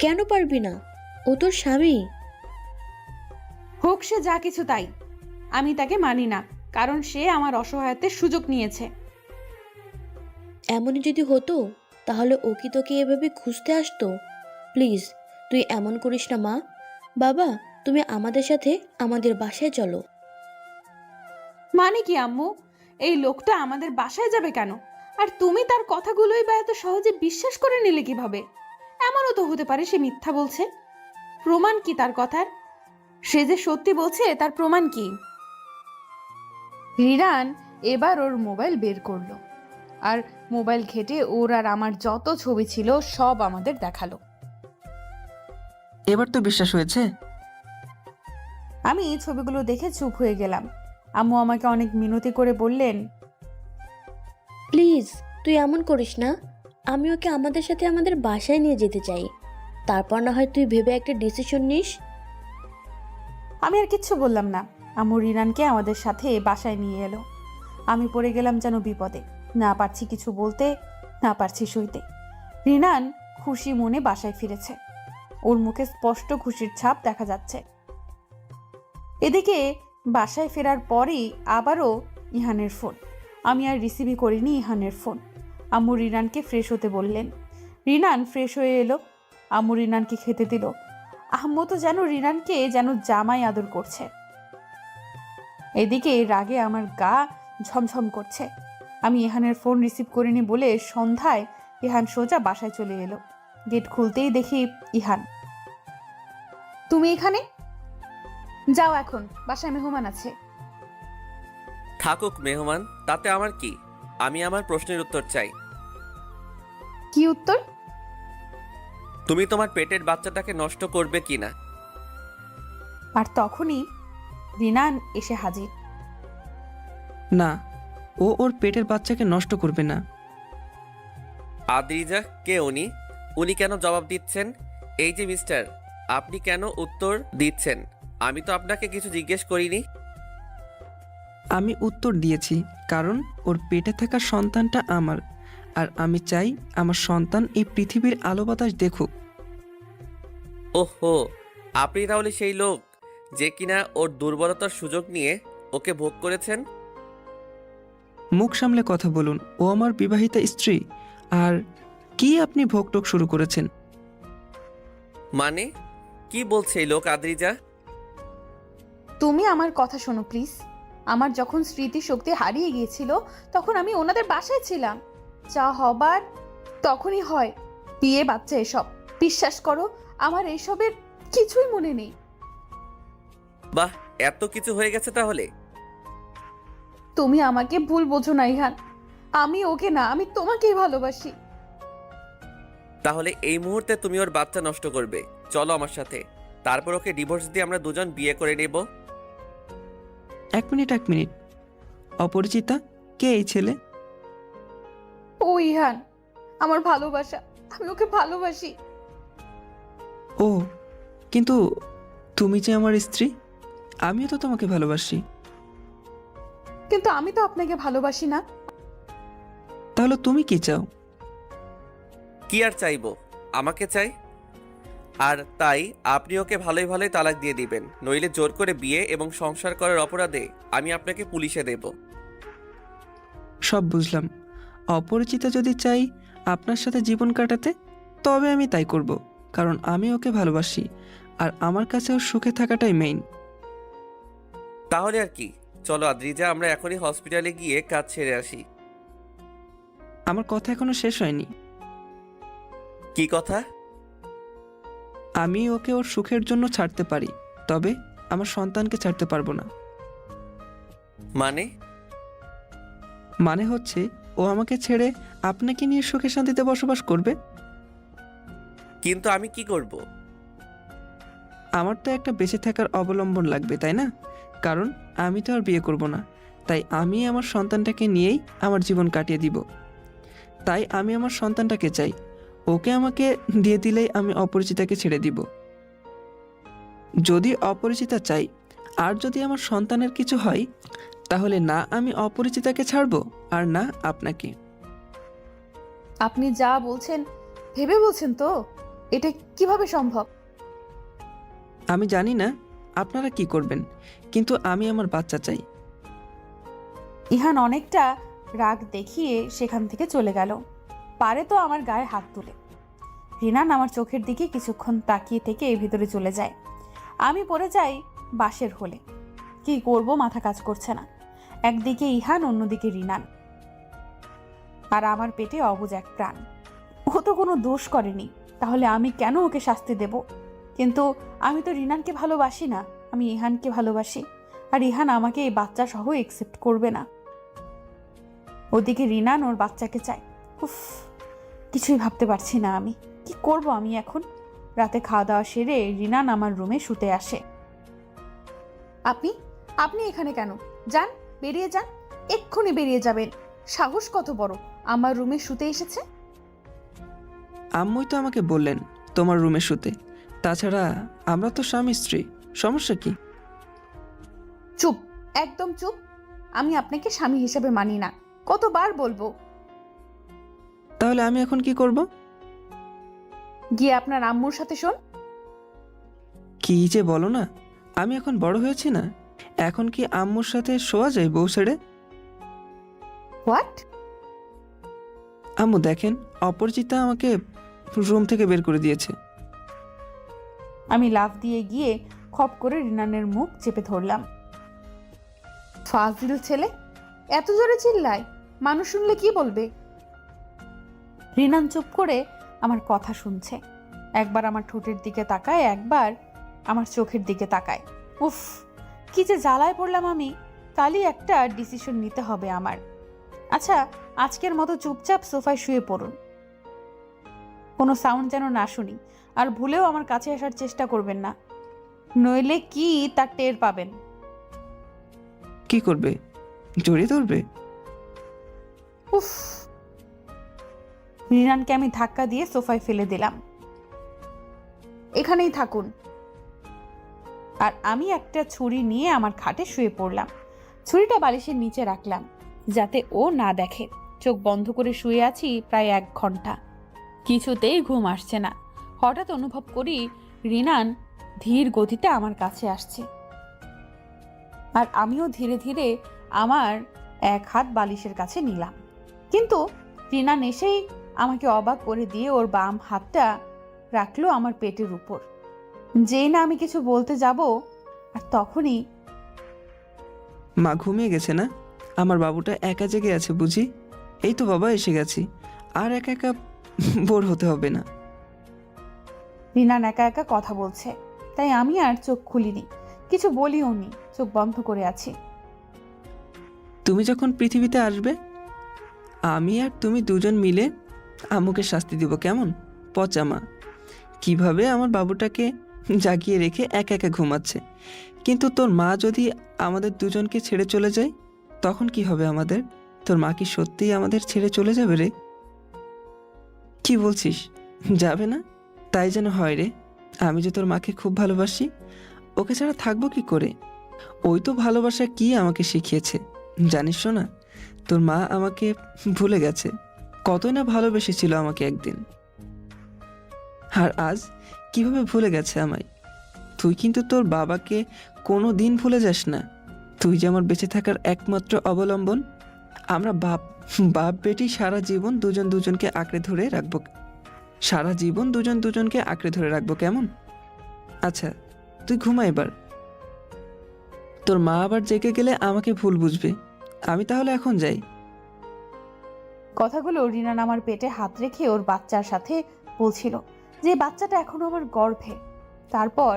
কেন পারবি না? ও তোর স্বামী। হোক সে যা কিছু তাই, আমি তাকে মানি না, কারণ সে আমার অসহায়ত্বের সুযোগ নিয়েছে। এমনই যদি হতো তাহলে ও কি তোকে এভাবে খুঁজতে আসতো? প্লিজ, তুই এমন করিস না মা। বাবা, তুমি আমাদের সাথে আমাদের বাসায় চলো। মানে কি আম্মু? এই লোকটা আমাদের বাসায় যাবে কেন? আর তুমি তার কথাগুলোই বা এত সহজে বিশ্বাস করে নিলে কিভাবে? এমনও তো হতে পারে সে মিথ্যা বলছে। প্রমাণ কি তার কথার? সে যে সত্যি বলছে তার প্রমাণ কি? রিরান এবার ওর মোবাইল বের করলো, আর মোবাইল ঘেটে ওর আর আমার যত ছবি ছিল সব আমাদের দেখালো। এবার তো বিশ্বাস হয়েছে? আমি এই ছবিগুলো দেখে চুপ হয়ে গেলাম। আম্মু আমাকে অনেক মিনতি করে বললেন, প্লিজ, তুই এমন করিস না। আমি ওকে আমাদের সাথে আমাদের বাসায় নিয়ে যেতে চাই। তারপর না হয় তুই ভেবে একটা ডিসিশন নিস। আমি আর কিচ্ছু বললাম না। আম্মু রিনানকে আমাদের সাথে বাসায় নিয়ে এলো। আমি পড়ে গেলাম যেন বিপদে। না পারছি কিছু বলতে, না পারছি সইতে। রিনান খুশি মনে বাসায় ফিরেছে। ওর মুখে স্পষ্ট খুশির ছাপ দেখা যাচ্ছে। এদিকে বাসায় ফেরার পরেই আবারও ইহানের ফোন। আমি আর রিসিভই করিনি ইহানের ফোন। আম্মু রিনানকে ফ্রেশ হতে বললেন। রিনান ফ্রেশ হয়ে এলো। আম্মু রিনানকে খেতে দিল। আম্মু তো যেন রিনানকে যেন জামাই আদর করছে। এদিকে রাগে আমার গা ঝমঝম করছে। আমি ইহানের ফোন রিসিভ করিনি বলে সন্ধ্যায় ইহান সোজা বাসায় চলে এলো। গেট খুলতেই দেখি ইহান। তুমি এখানে? যাও, এখন বাসায় মেহমান আছে। থাকুক মেহমান, তাতে আমার কি? আমি আমার প্রশ্নের উত্তর চাই। কি উত্তর? তুমি তোমার পেটের বাচ্চাটাকে নষ্ট করবে কিনা? আর তখনই রিনান এসে হাজির। না, ও ওর পেটের বাচ্চাকে নষ্ট করবে না। আদ্রিজা, কে উনি? উনি কেন জবাব দিচ্ছেন? এই যে মিস্টার, আপনি কেন উত্তর দিচ্ছেন? আমি তো আপনাকে কিছু জিজ্ঞেস করিনি। আমি উত্তর দিয়েছি, কারণ ওর পেটে থাকা সন্তানটা আমার, আর আমি চাই আমার সন্তান এই পৃথিবীর আলো বাতাস দেখুক। ওহো, আপনি তাহলে সেই লোক যে কিনা ওর দুর্বলতার সুযোগ নিয়ে ওকে ভোগ করেছেন? মুখ সামলে কথা বলুন। ও আমার বিবাহিতা স্ত্রী, আর কি আপনি ভোগটোক শুরু করেছেন? মানে কি বলছে এই লোক আদ্রিজা? তুমি আমার কথা শোনো প্লিজ। আমার যখন স্মৃতিশক্তি হারিয়ে গিয়েছিল তখন আমি ওনাদের বাসায় ছিলাম। যা হবার তখনই হয়, বিয়ে বাচ্চা এসব। বিশ্বাস করো, আমার এসবের কিছুই মনে নেই। বাহ, এত কিছু হয়ে গেছে তাহলে? তুমি আমাকে ভুল বোঝো না ইহান, আমি ওকে না, আমি তোমাকেই ভালোবাসি। তাহলে এই মুহূর্তে তুমি ওর বাচ্চা নষ্ট করবে? চলো আমার সাথে, তারপর ওকে ডিভোর্স দিয়ে আমরা দুজন বিয়ে করে নেব। এক মিনিট। অপরিচিতা, কে এই ছেলে? ও ইহান, আমার ভালোবাসা, আমি ওকে ভালোবাসি। ও, কিন্তু তুমি যে আমার স্ত্রী, আমিও তো তোমাকে ভালোবাসি। কিন্তু আমি তো আপনাকে ভালোবাসি না। তাহলে তুমি কি চাও? কি আর চাইবো, আমাকে চাই। আর তাই আপনি ওকে ভালোই ভালোই তালাক দিয়ে দিবেন, নইলে জোর করে বিয়ে এবং সংসার করার অপরাধে আমি আপনাকে পুলিশে দেব। সব বুঝলাম। অপরিচিতা যদি চাই আপনার সাথে জীবন কাটাতে, তবে আমি তাই করব, কারণ আমি ওকে ভালোবাসি আর আমার কাছে ওর সুখে থাকাটাই মেইন। তাহলে আর কি, চলো আদ্রিজা, আমরা এখনই হসপিটালে গিয়ে কাজ ছেড়ে আসি। আমার কথা এখনো শেষ হয়নি। কি কথা? আমি ওকে ওর সুখের জন্য ছাড়তে পারি, তবে আমার সন্তানকে ছাড়তে পারবো না। মানে হচ্ছে ও আমাকে ছেড়ে আপনাকে নিয়ে সুখে শান্তিতে বসবাস করবে। কিন্তু আমি কি করব? আমার তো একটা বেঁচে থাকার অবলম্বন লাগবে, তাই না? কারণ আমি তো আর বিয়ে করব না, তাই আমি আমার সন্তানটাকে নিয়েই আমার জীবন কাটিয়ে দিব। তাই আমি আমার সন্তানটাকে চাই। ওকে আমাকে দিয়ে দিলেই আমি অপরিচিতাকে ছেড়ে দিব। যদি অপরিচিতা চাই আর যদি আমার সন্তানের কিছু হয়, তাহলে না আমি অপরিচিতাকে ছাড়বো আর না আপনাকে। আপনি যা বলছেন ভেবে বলছেন তো? এটা কিভাবে সম্ভব? আমি জানি না আপনারা কি করবেন, কিন্তু আমি আমার বাচ্চা চাই। ইহান অনেকটা রাগ দেখিয়ে সেখান থেকে চলে গেল। পারে তো আমার গায়ে হাত তুলে। রিনান আমার চোখের দিকে কিছুক্ষণ তাকিয়ে থেকে এই ভিতরে চলে যায়। আমি পড়ে যাই বাসের হলে। কি করব মাথা কাজ করছে না। একদিকে ইহান, অন্যদিকে রিনান, আর আমার পেটে অবুঝ এক প্রাণ। ও তো কোনো দোষ করেনি, তাহলে আমি কেন ওকে শাস্তি দেব? কিন্তু আমি তো রিনানকে ভালোবাসি না, আমি ইহানকে ভালোবাসি। আর ইহান আমাকে এই বাচ্চা সহ একসেপ্ট করবে না। ওদিকে রিনান ওর বাচ্চাকে চায়। উফ, কিছুই ভাবতে পারছি না আমি। কি করব আমি এখন? রাতে খাওয়া দাওয়া সেরে রিনান আমার রুমে শুতে আসে। আপনি আপনি এখানে কেন? যান, বেরিয়ে যান, এক্ষুনি বেরিয়ে যাবেন। সাহস কত বড়, আমার রুমে শুতে এসেছে। আম্মুই তো আমাকে বললেন তোমার রুমে শুতে। তাছাড়া আমরা তো স্বামী স্ত্রী, সমস্যা কি? চুপ, একদম চুপ। আমি আপনাকে স্বামী হিসেবে মানি না, কতবার বলবো? তাহলে আমি এখন কি করব? গিয়ে আপনার আম্মুর সাথে শোন। কি যে বলো না, আমি এখন বড় হয়েছি না? এখন কি আম্মুর সাথে শোয়া যায় বউ ছেড়ে? হোয়াট? আম্মু দেখেন, অপরিচিতা আমাকে রুম থেকে বের করে দিয়েছে। আমি লাফ দিয়ে গিয়ে খপ করে রিনানের মুখ চেপে ধরলাম। ফাজিল ছেলে, এত জোরে চিল্লায়, মানুষ শুনলে কি বলবে? রিনান চুপ করে আমার কথা শুনছে। একবার আমার ঠোঁটের দিকে তাকায়, একবার আমার চোখের দিকে তাকায়। উফ, কি যে জ্বালায় পড়লাম আমি। কালই একটা ডিসিশন নিতে হবে আমার। আচ্ছা, আজকের মতো চুপচাপ সোফায় শুয়ে পড়ুন, কোনো সাউন্ড যেন না শুনি। আর ভুলেও আমার কাছে আসার চেষ্টা করবেন না, নইলে কি তার টের পাবেন। কি করবে? জড়িয়ে ধরবে? উফ! রিনানকে আমি ধাক্কা দিয়ে সোফায় ফেলে দিলাম। এখানেই থাকুন। আর আমি একটা ছুরি নিয়ে আমার খাটে শুয়ে পড়লাম। ছুরিটা বালিশের নিচে রাখলাম যাতে ও না দেখে। চোখ বন্ধ করে শুয়ে আছি প্রায় 1 ঘন্টা। কিছুতেই ঘুম আসছে না। হঠাৎ অনুভব করি রিনান ধীর গতিতে আমার কাছে আসছে, আর আমিও ধীরে ধীরে আমার এক হাত বালিশের কাছে নিলাম। কিন্তু রিনান এসেই আমাকে অবাক করে দিয়ে ওর বাম হাতটা রাখলো আমার পেটের উপর। যেই না আমি কিছু বলতে যাব, আর তখনই মা ঘুমিয়ে গেছে না? আমার বাবুটা একা জেগে আছে বুঝি? এই তো বাবা এসে গেছি, আর একা একা বোর হতে হবে না। রিনান একা একা কথা বলছে, তাই আমি আর চোখ খুলিনি, কিছু বলিও নি, চোখ বন্ধ করে আছি। তুমি যখন পৃথিবীতে আসবে, আমি আর তুমি দুজন মিলে আম্মুকে শাস্তি দিব, কেমন? পচা মা কিভাবে আমার বাবুটাকে জাগিয়ে রেখে একা একা ঘুমাচ্ছে। কিন্তু তোর মা যদি আমাদের দুজনকে ছেড়ে চলে যায়, তখন কি হবে আমাদের? তোর মা কি সত্যিই আমাদের ছেড়ে চলে যাবে রে? কি বলছিস, যাবে না? তাই যেন হয় রে। আমি যে তোর মাকে খুব ভালোবাসি, ওকে ছাড়া থাকবো কি করে? ওই তো ভালোবাসা কি আমাকে শিখিয়েছে জানিস না? তোর মা আমাকে ভুলে গেছে, কতই না ভালোবেসেছিল আমাকে একদিন, আর আজ কিভাবে ভুলে গেছে আমায়। তুই কিন্তু তোর বাবাকে কোনো দিন ভুলে যাস না। তুই যে আমার বেঁচে থাকার একমাত্র অবলম্বন। আমরা বাপ বাপ বেটি সারা জীবন দুজন দুজনকে আঁকড়ে ধরে রাখবো, সারা জীবন দুজন দুজনকে আঁকড়ে ধরে রাখবো, কেমন? আচ্ছা তুই ঘুমা এবার। তোর মা আবার জেগে গেলে আমাকে ভুল বুঝবে। আমি তাহলে এখন যাই। কথাগুলো রিনান আমার পেটে হাত রেখে ওর বাচ্চার সাথে বলছিল, যে বাচ্চাটা এখনো আমার গর্ভে। তারপর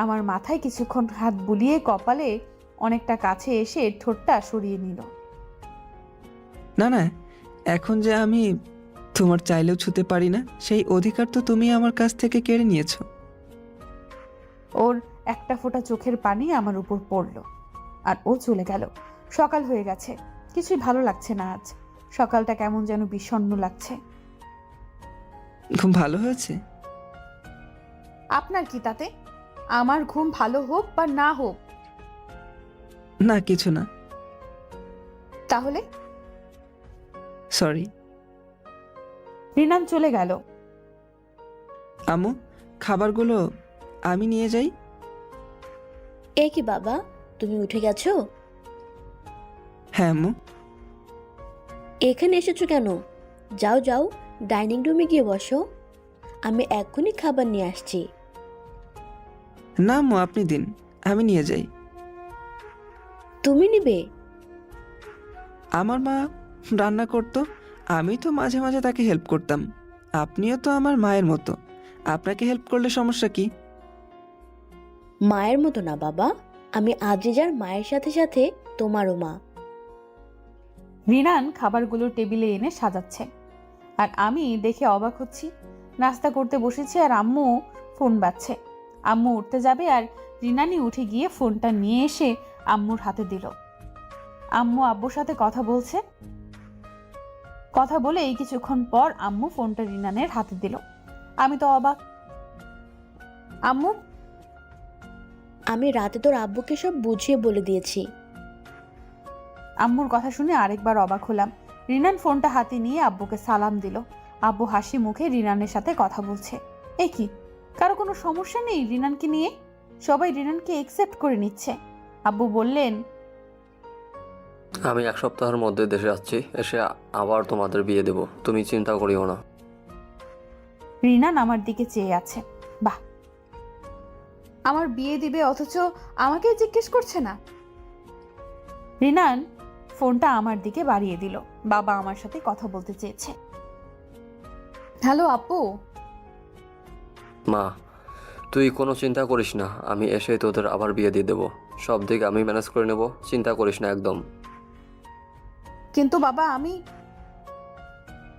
আমার মাথায় কিছুক্ষণ হাত বুলিয়ে কপালে অনেকটা কাছে এসে ঠোঁটটা সরিয়ে নিল। না না, এখন যে আমি তোমার চাইলেও ছুতে পারি না, সেই অধিকার তো তুমি আমার কাছ থেকে কেড়ে নিয়েছো। ওর একটা ফোঁটা চোখের পানি আমার উপর পড়ল, আর ও চলে গেল। সকাল হয়ে গেছে, কিছুই ভালো লাগছে না আজ। সকালটা কেমন যেন বিষণ্ণ লাগছে। খুব ভালো হয়েছে। আপনার কি তাতে? আমার ঘুম ভালো হোক বা না হোক। না কিছু না। তাহলে সরি। রিনান চলে গেল। আম্মু, খাবারগুলো আমি নিয়ে যাই। এ কি বাবা, তুমি উঠে গেছো? হ্যাঁ আম্মু। এখানে এসেছো কেন? যাও যাও, ডাইনিং রুমে গিয়ে বসো, আমি এক্ষুনি খাবার নিয়ে আসছি। না আম্মু, আপনি দিন, আমি নিয়ে যাই। তুমি নিবে? আমার মা রান্না করতো, আমি তো মাঝে মাঝে তাকে হেল্প করতাম। আপনিও তো আমার মায়ের মতো, আপনাকে হেল্প করলে সমস্যা কি? মায়ের মতো না বাবা, আমি আজিজার মায়ের সাথে সাথে তোমারও মা। রিনান খাবারগুলো টেবিলে এনে সাজাচ্ছে, আর আমি দেখে অবাক হচ্ছি। নাস্তা করতে বসেছে আর আম্মু ফোন বাজছে। আম্মু উঠতে যাবে আর রিনানি উঠে গিয়ে ফোনটা নিয়ে এসে আম্মুর হাতে দিল। আম্মু আব্বুর সাথে কথা বলছে। কথা বলে এই কিছুক্ষণ পর আম্মু ফোনটা রিনানের হাতে দিল। আমি তো অবাক। আম্মু, আমি রাতে তোর আব্বুকে সব বুঝিয়ে বলে দিয়েছি। আম্মুর কথা শুনে আরেকবার অবাক হলাম। রিনান ফোনটা হাতে নিয়ে আব্বুকে সালাম দিল। আব্বু হাসি মুখে রিনানের সাথে কথা বলছে। এ কি, কারো কোনো সমস্যা নেই রিনানকে নিয়ে? সবাই রিনানকে একসেপ্ট করে নিচ্ছে। আব্বু বললেন, আমি 1 সপ্তাহের মধ্যে দেশে যাচ্ছি, এসে আবার তোমাদের বিয়ে দেব, তুমি চিন্তা করিও না। রিনান আমার দিকে চেয়ে আছে। বাহ, আমার বিয়ে দিবে অথচ আমাকে জিজ্ঞেস করছে না। রিনান ফোনটা আমার দিকে বাড়িয়ে দিল। বাবা আমার সাথে কথা বলতে চেয়েছে। হ্যালো আপু। মা, তুই কোনো চিন্তা করিস না, আমি এসে তোদের আবার বিয়ে দিয়ে দেবো, সব দিক আমি ম্যানেজ করে নেব, চিন্তা করিস না একদম। কিন্তু বাবা আমি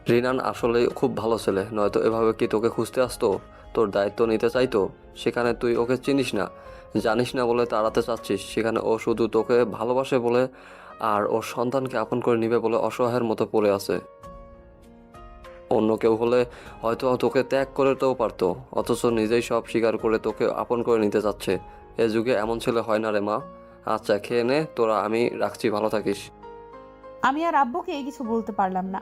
রিনান আসলে খুব ভালো ছেলে, নয়তো এভাবে কি তোকে খুঁজতে আসতো, তোর দায়িত্ব নিতে চাইতো? সেখানে তুই ওকে চিনিস না, জানিস না বলে তাড়াতে চাচ্ছিস, সেখানে ও শুধু তোকে ভালোবাসে বলে আর ওর সন্তানকে আপন করে নিবে বলে অসহায়ের মতো পড়ে আছে। অন্য কেউ হলে হয়তো তোকে ত্যাগ করতেও পারতো, অথচ নিজেই সব স্বীকার করে তোকে আপন করে নিতে চাচ্ছে। এ যুগে এমন ছেলে হয় না রে মা। আচ্ছা খেয়ে নে তোরা, আমি রাখছি, ভালো থাকিস। আমি আর আব্বুকে কিছু বলতে পারলাম না।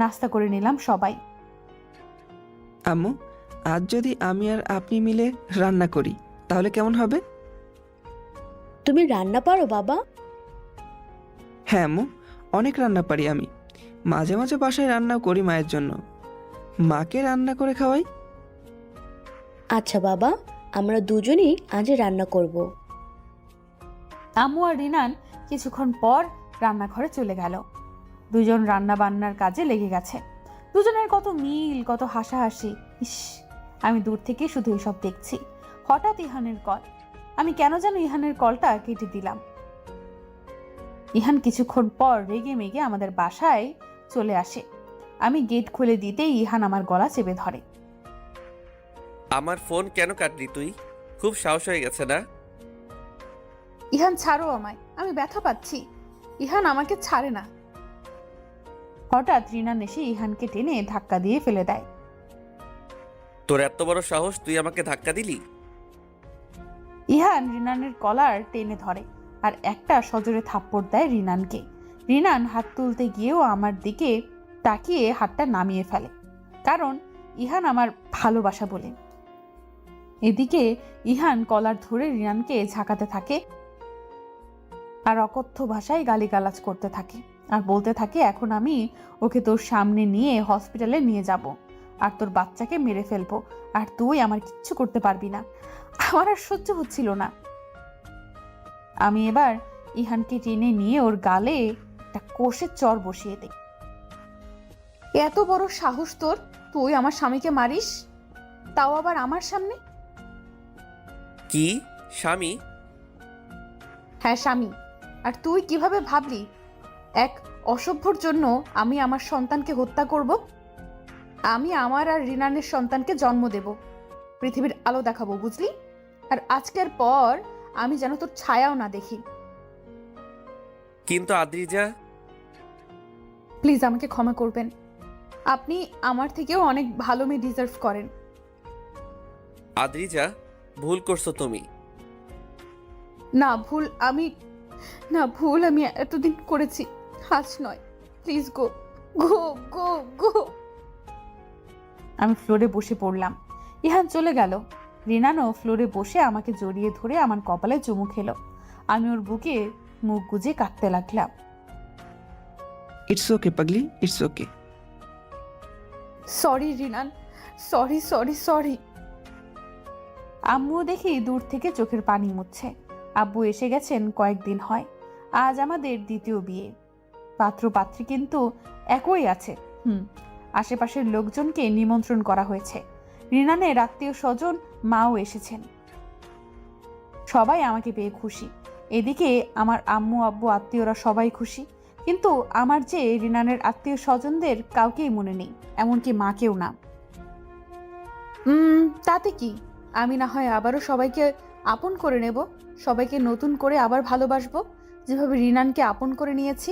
নাস্তা করে নিলাম সবাই। আম্মু, আজ যদি আমি আর আপনি মিলে রান্না করি তাহলে কেমন হবে? তুমি রান্না পারো বাবা? হ্যাঁ আম্মু, অনেক রান্না পারি আমি। মাঝে মাঝে বাসায় রান্নাও করি মায়ের জন্য। মাকে রান্না করে খাওয়াই। আচ্ছা বাবা, আমরা দুজনেই আজ রান্না করব। আম্মু আর রিনান কিছুক্ষণ পর রান্নাঘরে চলে গেল। দুজন রান্না বান্নার কাজে লেগে গেছে। দুজনের কত মিল, কত হাসাহাসি। ইস, আমি দূর থেকে শুধু এসব দেখছি। হঠাৎ ইহানের কল। আমি কেন যেন ইহানের কলটা কেটে দিলাম। ইহান কিছুক্ষণ পর রেগে মেগে আমাদের বাসায় চলে আসে। আমি গেট খুলে দিতেই ইহান আমার গলা চেপে ধরে। আমার ফোন কেন কাটলি তুই? খুব সাহস হয়ে গেছে না? ইহান ছাড়ো আমায়, আমি ব্যথা পাচ্ছি। ইহান আমাকে ছাড়ে না। হঠাৎ রিনান এসে ইহানকে টেনে ধাক্কা দিয়ে ফেলে দেয়। তোর এত বড় সাহস, তুই আমাকে ধাক্কা দিলি? ইহান রিনানের কলার টেনে ধরে আর একটা সজোরে থাপ্পড় দেয় রিনানকে। রিনান হাত তুলতে গিয়েও আমার দিকে তাকিয়ে হাতটা নামিয়ে ফেলে, কারণ ইহান আমার ভালোবাসা বলে। এদিকে ইহান কলার ধরে রিনানকে ঝাঁকাতে থাকে আর অকথ্য ভাষায় গালিগালাজ করতে থাকে আর বলতে থাকে, এখন আমি ওকে তোর সামনে নিয়ে হসপিটালে নিয়ে যাব আর তোর বাচ্চাকে মেরে ফেলবো, আর তুই আমার কিচ্ছু করতে পারবি না। আমার আর সহ্য হচ্ছিল না। আমি এবার ইহানকে টেনে নিয়ে ওর গালে একটা কষে চর বসিয়ে দেই। এত বড় সাহস তোর, তুই আমার স্বামীকে মারিস, তাও আবার আমার সামনে? কি স্বামী? হ্যাঁ স্বামী। আর তুই কিভাবে ভাবলি এক অসভ্যর জন্য আমি আমার সন্তানকে হত্যা করব? আমি আমার আর রিনানের সন্তানকে জন্ম দেব, পৃথিবীর আলো দেখাবো, বুঝলি? আর আজকের পর আমি যেন তোর ছায়াও না দেখি। কিন্তু আদ্রিজা। প্লিজ আমাকে ক্ষমা করবেন। আপনি আমার থেকেও অনেক ভালো মেয়ে ডিজার্ভ করেন। আদ্রিজা, ভুল করছো তুমি। না ভুল আমি এতদিন করেছি, আজ নয়। প্লিজ গো গো গো গো। আমি ফ্লোরে বসে পড়লাম। ইহান চলে গেল। রিনানও ফ্লোরে বসে আমাকে জড়িয়ে ধরে আমার কপালে চুমু খেলো। আমি ওর বুকে মুখ গুজে কাঁদতে লাগলাম। ইটস ওকে পাগলি, it's okay. Sorry Rinan, sorry sorry sorry. আম্মুও দেখি দূর থেকে চোখের পানি মুছছে। আব্বু এসে গেছেন কয়েকদিন হয়। আজ আমাদের দ্বিতীয় বিয়ে। পাত্র পাত্রী কিন্তু একই আছে। আশেপাশের লোকজনকে নিমন্ত্রণ করা হয়েছে। রিনানের আত্মীয় স্বজন মাও এসেছেন। সবাই আমাকে পেয়ে খুশি। এদিকে আমার আম্মু আব্বু আত্মীয়রা সবাই খুশি, কিন্তু আমার যে রিনানের আত্মীয় স্বজনদের কাউকেই মনে নেই, এমনকি মাকেও না। তাতে কি, আমি না হয় আবারও সবাইকে আপন করে নেব, সবাইকে নতুন করে আবার ভালোবাসবো, যেভাবে রিনানকে আপন করে নিয়েছি।